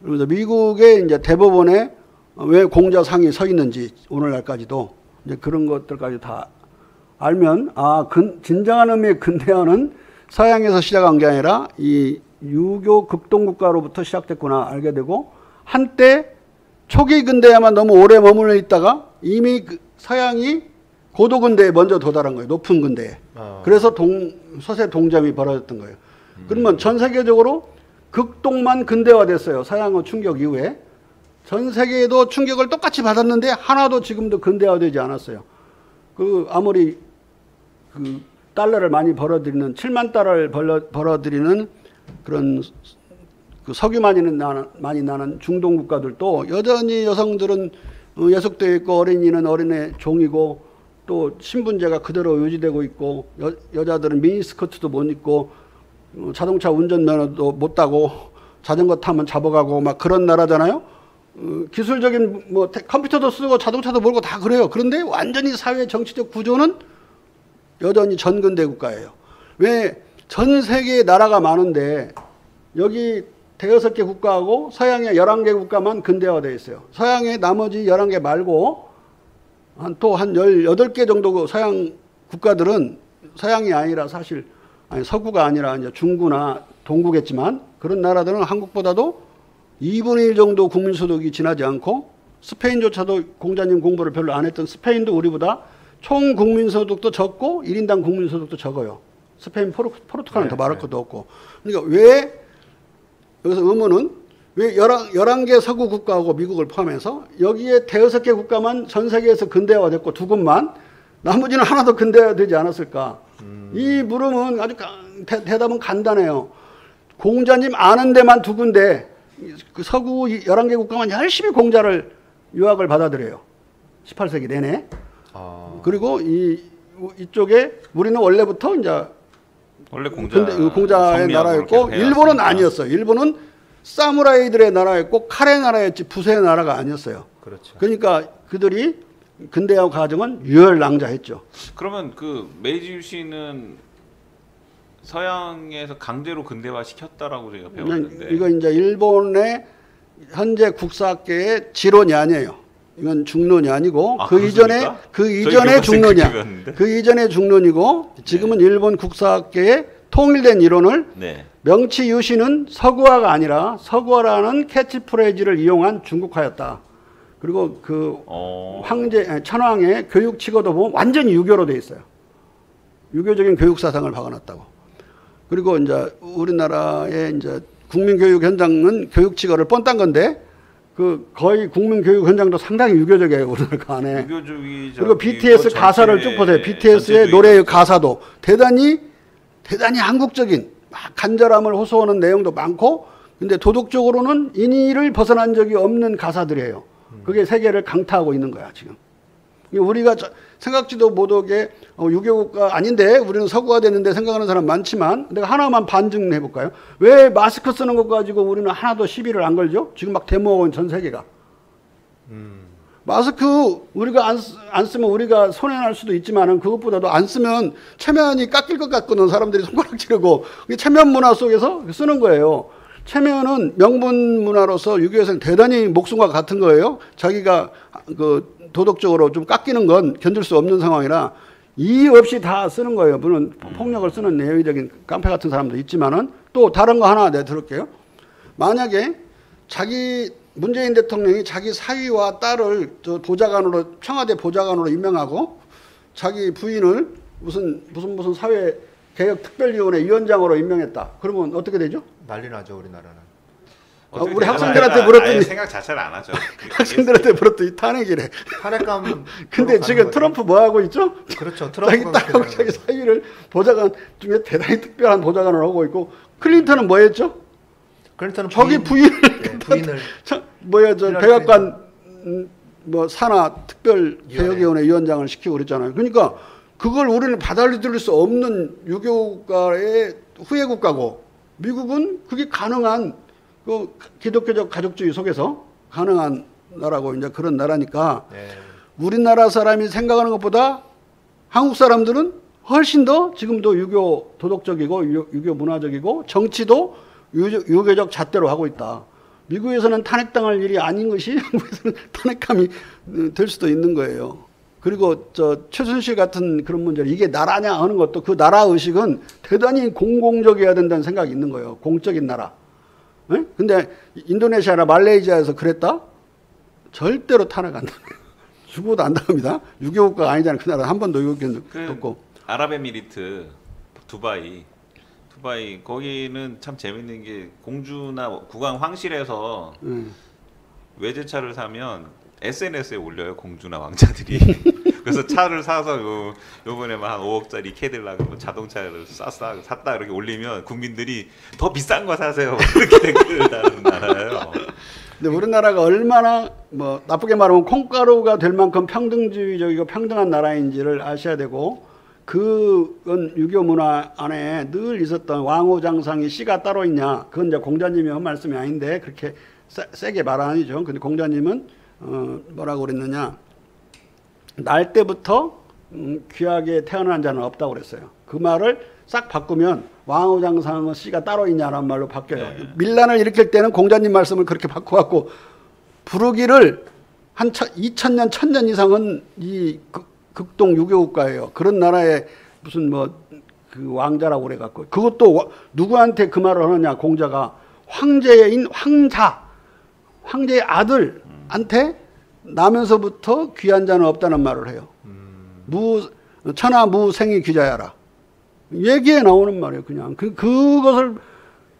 그래서 미국의 이제 대법원에 왜 공자상이 서 있는지 오늘날까지도 이제 그런 것들까지 다 알면 진정한 의미의 근대화는 서양에서 시작한 게 아니라 이 유교 극동국가로부터 시작됐구나 알게 되고 한때 초기 근대화만 너무 오래 머물러 있다가 이미 서양이 고도 근대에 먼저 도달한 거예요. 높은 근대에. 그래서 서세 동점이 벌어졌던 거예요. 그러면 전 세계적으로 극동만 근대화됐어요. 서양의 충격 이후에. 전 세계에도 충격을 똑같이 받았는데 하나도 지금도 근대화되지 않았어요. 아무리 달러를 많이 벌어들이는 7만 달러를 벌어들이는 그런 석유 많이 나는 중동 국가들도 여전히 여성들은 예속되어 있고 어린이는 어린애 종이고 또 신분제가 그대로 유지되고 있고 여자들은 미니스커트도 못 입고 자동차 운전면허도 못 따고 자전거 타면 잡아가고 막 그런 나라잖아요. 기술적인 컴퓨터도 쓰고 자동차도 몰고 다 그래요. 그런데 완전히 사회 정치적 구조는 여전히 전근대 국가예요. 왜 전 세계에 나라가 많은데 여기 대여섯 개 국가하고 서양의 11개 국가만 근대화되어 있어요. 서양의 나머지 11개 말고 또 한 18개 정도 그 서양 국가들은 서양이 아니라 사실 아니 서구가 아니라 이제 중구나 동구겠지만 그런 나라들은 한국보다도 2분의 1 정도 국민소득이 지나지 않고 스페인조차도 공자님 공부를 별로 안 했던 스페인도 우리보다 총 국민소득도 적고 1인당 국민소득도 적어요. 스페인 포르투갈은 더 말할 것도 없고. 그러니까 왜 여기서 의문은 왜 11개 서구 국가하고 미국을 포함해서 여기에 대여섯 개 국가만 전 세계에서 근대화됐고 두 곳만 나머지는 하나도 근대화되지 않았을까? 이 물음은 아주 대답은 간단해요. 공자님 아는 데만 두 군데 그 서구 11개 국가만 열심히 공자를 유학을 받아들여요. 18세기 내내. 그리고 이쪽에 우리는 원래부터 이제 원래 공자의 나라였고 일본은 아니었어요. 일본은 사무라이들의 나라였고 칼의 나라였지 부세의 나라가 아니었어요. 그렇죠. 그러니까 그들이 근대화 과정은 유혈낭자했죠. 그러면 그 메이지 유신은 서양에서 강제로 근대화 시켰다라고 제가 배웠는데 이거 이제 일본의 현재 국사학계의 지론이 아니에요. 이건 중론이 아니고 그 이전의 중론이고 지금은 일본 국사학계의 통일된 이론을 네. 명치 유신은 서구화가 아니라 서구화라는 캐치프레이즈를 이용한 중국화였다. 그리고 그 천황의 교육 치고도 보면 완전히 유교로 돼 있어요. 유교적인 교육 사상을 박아놨다고. 그리고 이제 우리나라의 이제 국민교육 현장은 교육 치고를 뻔딴 건데 그 거의 국민교육 현장도 상당히 유교적이에요. 우리나라 안에. 유교적이죠. 그리고 BTS 가사를 쭉 보세요. BTS의 노래의 가사도 대단히 한국적인 간절함을 호소하는 내용도 많고 근데 도덕적으로는 인의를 벗어난 적이 없는 가사들이에요. 그게 세계를 강타하고 있는 거야 지금. 우리가 생각지도 못하게 유교국가 아닌데 우리는 서구가 됐는데 생각하는 사람 많지만 내가 하나만 반증해 볼까요? 왜 마스크 쓰는 것 가지고 우리는 하나도 시비를 안 걸죠? 지금 막 데모하고 있는 전 세계가. 마스크 우리가 안 쓰면 우리가 손해날 수도 있지만은 그것보다도 안 쓰면 체면이 깎일 것 같거든 사람들이 손가락 찌르고 체면 문화 속에서 쓰는 거예요. 체면은 명분 문화로서 유교에서는 대단히 목숨과 같은 거예요. 자기가 그 도덕적으로 좀 깎이는 건 견딜 수 없는 상황이라 이의 없이 다 쓰는 거예요. 물론 폭력을 쓰는 내의적인 깡패 같은 사람도 있지만은 또 다른 거 하나 내가 들을게요. 만약에 문재인 대통령이 자기 사위와 딸을 보좌관으로 청와대 보좌관으로 임명하고 자기 부인을 무슨 사회 개혁 특별위원회 위원장으로 임명했다. 그러면 어떻게 되죠? 난리 나죠 우리나라는. 우리 학생들한테 물었더니 생각 자체를 안 하죠. 학생들한테 물었더니 탄핵이래. 탄핵감. 근데 지금 트럼프 뭐 하고 있죠? 그렇죠. 자기 딸하고 자기 사위를 보좌관 중에 대단히 특별한 보좌관을 하고 있고 클린턴은 뭐 했죠? 클린턴은 저기 부인을 백악관 산하 특별 개혁위원회 위원장을 시키고 그랬잖아요. 그러니까 그걸 우리는 받아들일 수 없는 유교국가의 후예 국가고 미국은 그게 가능한 그 기독교적 가족주의 속에서 가능한 나라고 이제 그런 나라니까 우리나라 사람이 생각하는 것보다 한국 사람들은 훨씬 더 지금도 유교 도덕적이고 유교 문화적이고 정치도 유교적 잣대로 하고 있다. 미국에서는 탄핵당할 일이 아닌 것이 한국에서는 탄핵감이 될 수도 있는 거예요. 그리고 최순실 같은 그런 문제를 이게 나라냐 하는 것도 그 나라 의식은 대단히 공공적이어야 된다는 생각이 있는 거예요. 공적인 나라. 네? 근데 인도네시아나 말레이시아에서 그랬다? 절대로 탄핵 안 당해요. 죽어도 안 당합니다. 유교국가가 아니잖아요. 그 나라 한 번도 유교국가 없고. 아랍에미리트 두바이 거기는 참 재밌는 게 공주나 국왕 황실에서 외제차를 사면 SNS에 올려요. 공주나 왕자들이. 그래서 차를 사서 요번에 한 5억짜리 캐딜락 자동차를 샀다 이렇게 올리면 국민들이 더 비싼 거 사세요. 그렇게 댓글을 다는 나라예요. 근데 우리나라가 얼마나 나쁘게 말하면 콩가루가 될 만큼 평등주의적이고 평등한 나라인지를 아셔야 되고 그건 유교 문화 안에 늘 있었던 왕후장상이 씨가 따로 있냐. 그건 이제 공자님이 한 말씀이 아닌데 그렇게 세게 말 아니죠. 근데 공자님은 뭐라고 그랬느냐. 날 때부터 귀하게 태어난 자는 없다고 그랬어요. 그 말을 싹 바꾸면 왕후장상은 씨가 따로 있냐라는 말로 바뀌어요. 네. 밀란을 일으킬 때는 공자님 말씀을 그렇게 바꿔갖고 부르기를 한 2000년, 1000년 이상은 이 극동 유교국가예요. 그런 나라에 무슨 뭐 그 왕자라고 그래갖고 그것도 누구한테 그 말을 하느냐 공자가 황제인 황제의 아들한테 나면서부터 귀한 자는 없다는 말을 해요. 천하무생이 귀자야라. 얘기에 나오는 말이에요. 그냥 그것을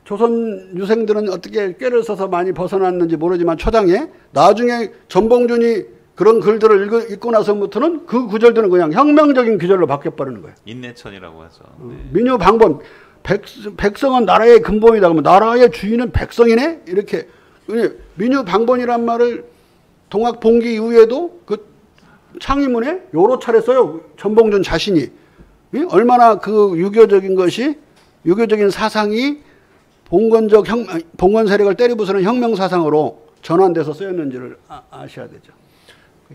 조선 유생들은 어떻게 꾀를 써서 많이 벗어났는지 모르지만 초장에 나중에 전봉준이 그런 글들을 읽고 나서부터는 그 구절들은 그냥 혁명적인 구절로 바뀌어버리는 거예요. 인내천이라고 하죠. 네. 민유방본 백성은 나라의 근본이다. 그러면 나라의 주인은 백성이네? 이렇게 민유방본이란 말을 동학봉기 이후에도 그 창의문에 여러 차례 써요. 전봉준 자신이. 얼마나 그 유교적인 사상이 봉건 세력을 때리부수는 혁명 사상으로 전환돼서 쓰였는지를 아셔야 되죠.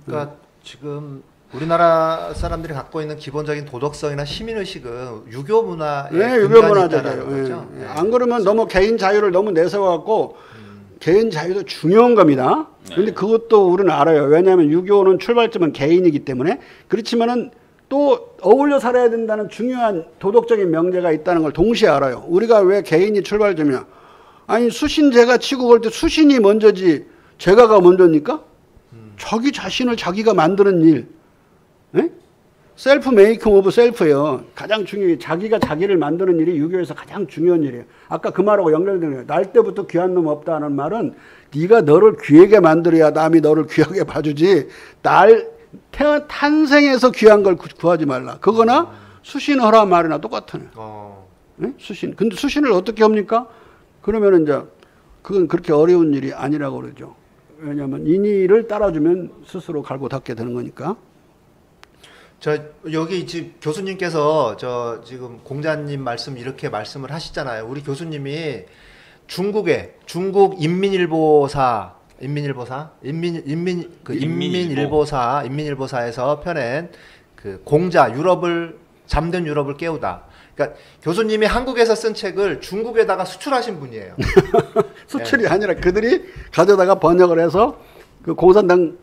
그러니까 지금 우리나라 사람들이 갖고 있는 기본적인 도덕성이나 시민의식은 유교 문화에 유교 문화적이에요. 거죠. 네. 안 그러면 너무 개인 자유를 너무 내세워갖고 개인 자유도 중요한 겁니다. 그런데 그것도 우리는 알아요. 왜냐하면 유교는 출발점은 개인이기 때문에. 그렇지만은 또 어울려 살아야 된다는 중요한 도덕적인 명제가 있다는 걸 동시에 알아요. 우리가 왜 개인이 출발점이냐. 아니 수신제가 치고 걸 때 수신이 먼저지 제가가 먼저입니까? 자기 자신을 자기가 만드는 일. 셀프 메이킹 오브 셀프예요. 가장 중요해. 자기가 자기를 만드는 일이 유교에서 가장 중요한 일이에요. 아까 그 말하고 연결되는 거예요. 날 때부터 귀한 놈 없다는 말은 네가 너를 귀하게 만들어야 남이 너를 귀하게 봐주지. 탄생에서 귀한 걸 구하지 말라. 그거나 수신하라 말이나 똑같아요. 수신. 근데 수신을 어떻게 합니까? 그러면 이제 그건 그렇게 어려운 일이 아니라고 그러죠. 왜냐하면 인의를 따라주면 스스로 갈고 닦게 되는 거니까. 여기 지금 교수님께서 지금 공자님 말씀 이렇게 말씀을 하시잖아요. 우리 교수님이 중국 인민일보사에서 펴낸 그 공자 잠든 유럽을 깨우다. 그러니까 교수님이 한국에서 쓴 책을 중국에다가 수출하신 분이에요. 수출이 아니라 그들이 가져다가 번역을 해서 그 공산당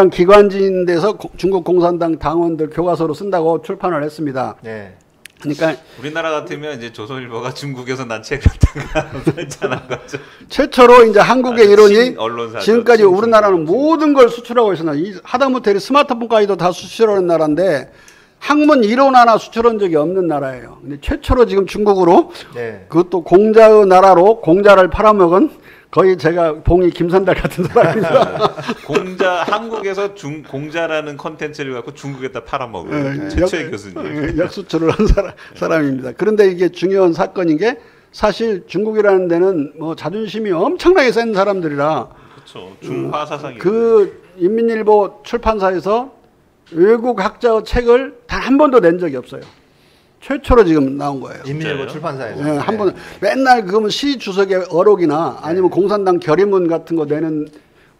기관지인 데서 중국 공산당 당원들 교과서로 쓴다고 출판을 했습니다. 네. 그러니까 우리나라 같으면 이제 조선일보가 중국에서 난 책을 갖다가 편찬한 거죠. 최초로 이제 한국의 이론이 언론사죠. 지금까지 우리나라는 모든 걸 수출하고 있었나. 하다못해 스마트폰까지도 다 수출하는 나라인데 학문 이론 하나 수출한 적이 없는 나라예요. 근데 최초로 지금 중국으로 그것도 공자의 나라로 공자를 팔아먹은 거의 제가 봉이 김선달 같은 사람입니다. 한국에서 공자라는 컨텐츠를 갖고 중국에다 팔아먹은 최초의 교수님. 역수출을 한 사람입니다. 그런데 이게 중요한 사건인 게 사실 중국이라는 데는 뭐 자존심이 엄청나게 센 사람들이라. 그렇죠. 중화 사상이. 그 인민일보 출판사에서 외국 학자의 책을 단 한 번도 낸 적이 없어요. 최초로 지금 나온 거예요. 인민일보 출판사에서. 네, 한 번 맨날 그러면 시 주석의 어록이나 아니면 공산당 결의문 같은 거 내는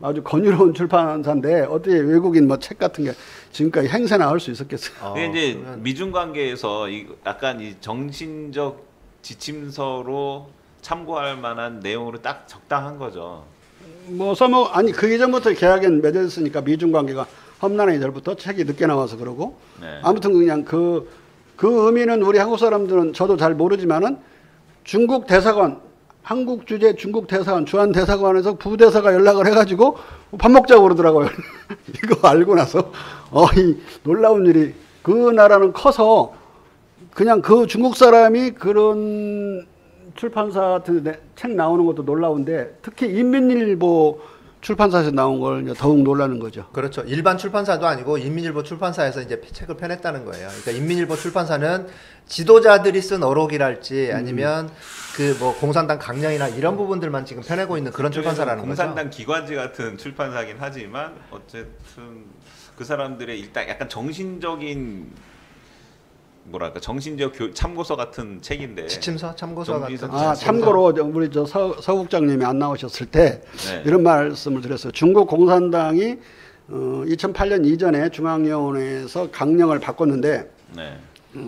아주 권유로운 출판사인데 어떻게 외국인 뭐 책 같은 게 지금까지 행세나 할 수 있었겠어요. 근데 이제 미중 관계에서 약간 이 정신적 지침서로 참고할 만한 내용으로 딱 적당한 거죠. 뭐 아니 그 이전부터 계약은 맺어졌으니까 미중 관계가 험난한 이전부터 책이 늦게 나와서 그러고 아무튼 그냥 그 의미는 우리 한국 사람들은 저도 잘 모르지만은 중국 대사관, 한국 주재 중국 대사관, 주한 대사관에서 부대사가 연락을 해가지고 밥 먹자고 그러더라고요. 이거 알고 나서 이 놀라운 일이 그 나라는 커서 그냥 그 중국 사람이 그런 출판사 같은 책 나오는 것도 놀라운데 특히 인민일보 출판사에서 나온 걸 더욱 놀라는 거죠. 그렇죠. 일반 출판사도 아니고 인민일보 출판사에서 이제 책을 펴냈다는 거예요. 그러니까 인민일보 출판사는 지도자들이 쓴 어록이랄지 아니면 그 뭐 공산당 강령이나 이런 부분들만 지금 펴내고 있는 그런 출판사라는 거죠. 공산당 기관지 같은 출판사긴 하지만 어쨌든 그 사람들의 일단 약간 정신적인 참고서 같은 책인데. 지침서, 참고서 같은. 참고로 우리 서 국장님이 안 나오셨을 때 이런 말씀을 드렸어요. 중국 공산당이 2008년 이전에 중앙위원회에서 강령을 바꿨는데 네.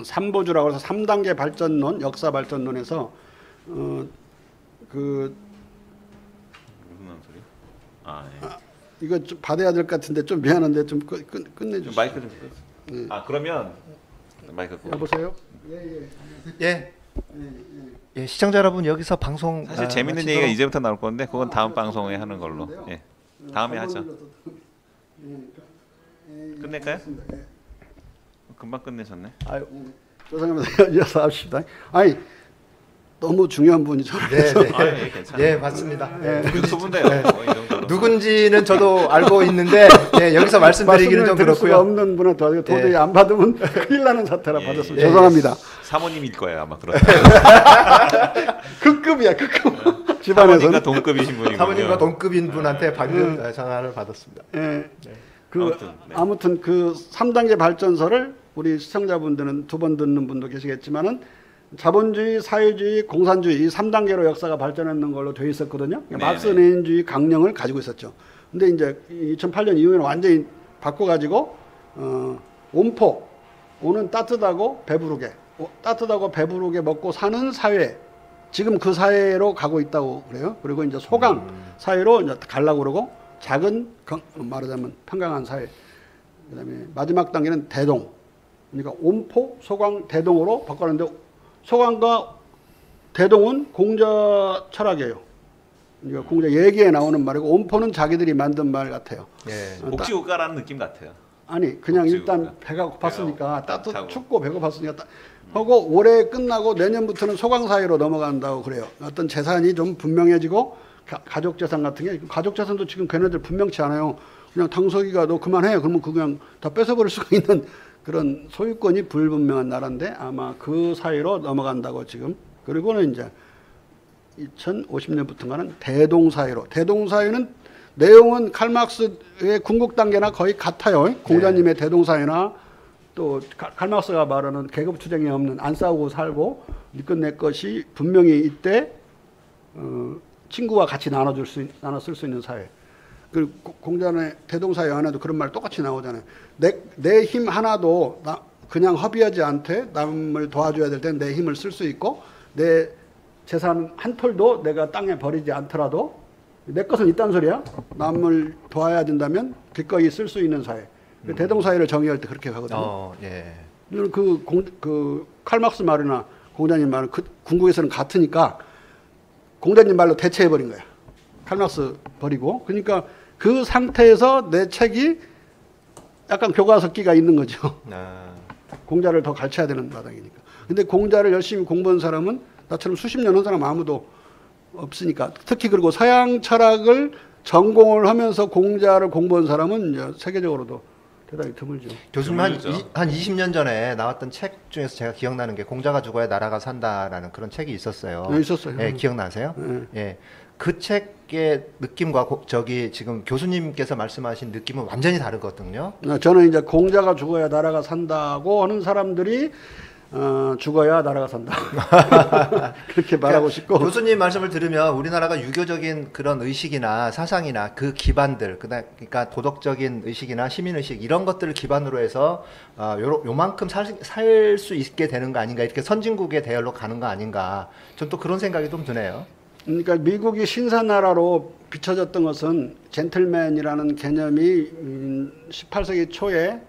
삼보주라고 해서 3단계 발전론, 역사 발전론에서 그 무슨 소리? 아, 예. 이거 좀 받아야 될 것 같은데 좀 미안한데 좀 끝내주세요. 마이크 좀 끄. 아, 그러면 마이크 끄. 여보세요? 예. 예, 시청자 여러분 여기서 방송 사실 재밌는 마치도록- 얘기가 이제부터 나올 건데 그건 다음 방송에 하는 걸로. 예. 다음에 하죠. 끝낼까요? 금방 끝내셨네. 아유, 죄송합니다. 이어서 합시다. 아니 너무 중요한 분이 전화해서 네, 네. 아, 예, 괜찮아요. 예, 맞습니다. 유튜브인데요. 이 정도로. 누군지는 저도 알고 있는데 예, 여기서 말씀드리기는 좀 말씀을 드릴 수가 그렇고요. 없는 분한테 도저히 예. 안 받으면 큰일 나는 사태라 예, 받았습니다. 예. 죄송합니다. 사모님일 거예요 아마 그렇다. 그 급이야, 그 급. 사모님과 집안에서는. 동급이신 분이군요. 사모님과 동급인 분한테 방금 전화를 받았습니다. 예. 아무튼, 네. 아무튼 그 3단계 발전서를 우리 시청자분들은 두 번 듣는 분도 계시겠지만은 자본주의, 사회주의, 공산주의 이 3단계로 역사가 발전했는 걸로 돼 있었거든요. 네네. 막스 레닌주의 강령을 가지고 있었죠. 근데 이제 2008년 이후에는 완전히 바꿔가지고 온포, 오는 따뜻하고 배부르게, 따뜻하고 배부르게 먹고 사는 사회, 지금 그 사회로 가고 있다고 그래요. 그리고 이제 소강 사회로 이제 가려고 그러고 작은 말하자면 평강한 사회. 그다음에 마지막 단계는 대동. 그러니까 온포, 소강, 대동으로 바꿨는데 소강과 대동은 공자 철학이에요. 그러니까 공자 얘기에 나오는 말이고 온포는 자기들이 만든 말 같아요. 예. 복지국가라는 느낌 같아요. 아니 그냥 복지국가. 일단 배가 고팠으니까 따뜻하고. 춥고 배가 고팠으니까 하고 올해 끝나고 내년부터는 소강 사회로 넘어간다고 그래요. 어떤 재산이 좀 분명해지고 가족 재산 같은 게 가족 재산도 지금 걔네들 분명치 않아요. 그냥 당서기가 너 그만해 그러면 그냥 다 뺏어버릴 수가 있는 그런 소유권이 불분명한 나라인데 아마 그 사회로 넘어간다고 지금. 그리고는 이제 2050년부터가는 대동사회로. 대동사회는 내용은 칼막스의 궁극 단계나 거의 같아요. 공자님의 대동사회나 또 칼막스가 말하는 계급 투쟁이 없는 안 싸우고 살고 네 것 내 것이 분명히 이때 친구와 같이 나눠 쓸 수 있는 사회. 그 공자의 대동사회 안에도 그런 말 똑같이 나오잖아요. 내 힘 하나도 그냥 허비하지 않되 남을 도와줘야 될 때 내 힘을 쓸 수 있고 내 재산 한 톨도 내가 땅에 버리지 않더라도 내 것은 있다는 소리야. 남을 도와야 된다면 기꺼이 쓸 수 있는 사회. 대동사회를 정의할 때 그렇게 가거든요. 예. 그 칼막스 말이나 공자님 말은 궁극에서는 같으니까 공자님 말로 대체해버린 거야. 칼막스 버리고. 그러니까 그 상태에서 내 책이 약간 교과서기가 있는 거죠. 아. 공자를 더 가르쳐야 되는 마당이니까. 근데 공자를 열심히 공부한 사람은 나처럼 수십 년 한 사람 아무도 없으니까. 특히 그리고 서양 철학을 전공을 하면서 공자를 공부한 사람은 이제 세계적으로도 대단히 드물죠. 교수님 드물죠. 한 20년 전에 나왔던 책 중에서 제가 기억나는 게 공자가 죽어야 나라가 산다라는 그런 책이 있었어요. 네, 있었어요. 예, 기억나세요? 네. 예. 그 책의 느낌과 저기 지금 교수님께서 말씀하신 느낌은 완전히 다르거든요. 저는 이제 공자가 죽어야 나라가 산다고 하는 사람들이 죽어야 나라가 산다. 그렇게 말하고 싶고. 교수님 말씀을 들으면 우리나라가 유교적인 그런 의식이나 사상이나 그 기반들, 그러니까 도덕적인 의식이나 시민의식 이런 것들을 기반으로 해서 요만큼 살 수 있게 되는 거 아닌가, 이렇게 선진국의 대열로 가는 거 아닌가, 전 또 그런 생각이 좀 드네요. 그러니까 미국이 신사나라로 비춰졌던 것은 젠틀맨이라는 개념이 18세기 초에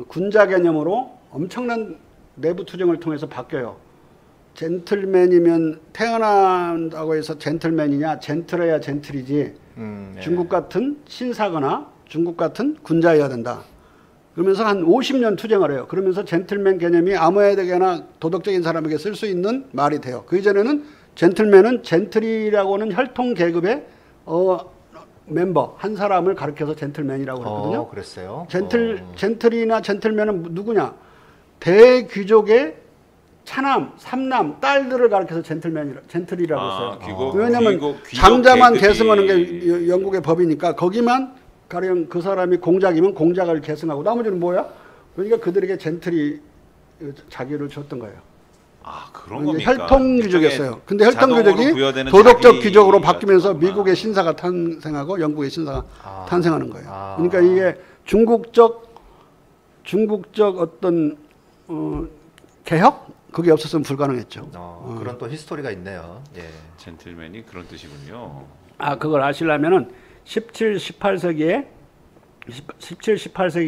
군자 개념으로 엄청난 내부 투쟁을 통해서 바뀌어요. 젠틀맨이면 태어난다고 해서 젠틀맨이냐, 젠틀해야 젠틀이지. 네. 중국 같은 신사거나 중국 같은 군자여야 된다. 그러면서 한 50년 투쟁을 해요. 그러면서 젠틀맨 개념이 아무에게나 도덕적인 사람에게 쓸 수 있는 말이 돼요. 그 이전에는 젠틀맨은 젠틀이라고는 혈통 계급의 멤버 한 사람을 가리켜서 젠틀맨이라고 그랬거든요. 그랬어요. 젠틀이나 젠틀맨은 누구냐? 대귀족의 차남, 삼남, 딸들을 가리켜서 젠틀이라고 했어요. 왜냐하면 장자만 계승하는 게 영국의 법이니까 거기만 가령 그 사람이 공작이면 공작을 계승하고 나머지는 뭐야? 그러니까 그들에게 젠틀이 자기를 줬던 거예요. 아 그런 겁니까? 혈통 귀족이었어요. 근데 혈통 자동으로 귀족이 부여되는 도덕적 자기 귀족으로 바뀌면서 같은 거구나. 미국의 신사가 탄생하고 영국의 신사가 아. 탄생하는 거예요. 아. 그러니까 이게 중국적 어떤 개혁 그게 없었으면 불가능했죠. 그런 또 히스토리가 있네요. 예. 젠틀맨이 그런 뜻이군요. 아 그걸 아시려면은 17, 18세기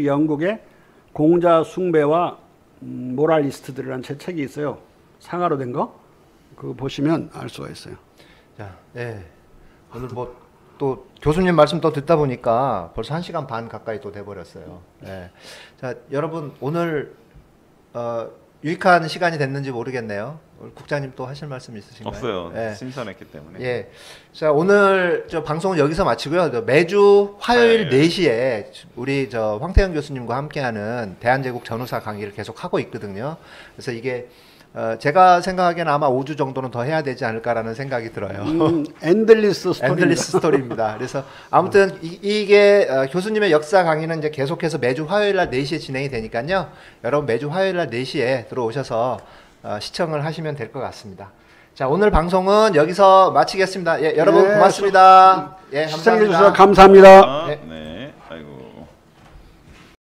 영국의 공자 숭배와 모랄리스트들이라는 제 책이 있어요. 상하로 된 거. 그거 보시면 알 수가 있어요. 자, 예. 오늘 뭐 또 교수님 말씀 또 듣다 보니까 벌써 1시간 반 가까이 또 돼버렸어요. 예. 자, 여러분 오늘 유익한 시간이 됐는지 모르겠네요. 오늘 국장님 또 하실 말씀 있으신가요? 없어요. 예. 심선했기 때문에. 예. 자, 오늘 저 방송은 여기서 마치고요. 매주 화요일 4시에 우리 저 황태영 교수님과 함께하는 대한제국 전후사 강의를 계속 하고 있거든요. 그래서 이게 제가 생각하기에는 아마 5주 정도는 더 해야 되지 않을까라는 생각이 들어요. 엔들리스 스토리입니다. 엔들리스 스토리입니다. 그래서 아무튼 이게 교수님의 역사 강의는 이제 계속해서 매주 화요일 날 4시에 진행이 되니까요. 여러분 매주 화요일 날 4시에 들어오셔서 시청을 하시면 될 것 같습니다. 자, 오늘 방송은 여기서 마치겠습니다. 예, 여러분 네, 고맙습니다. 예, 시청해 감사합니다. 주셔서 감사합니다. 네. 네.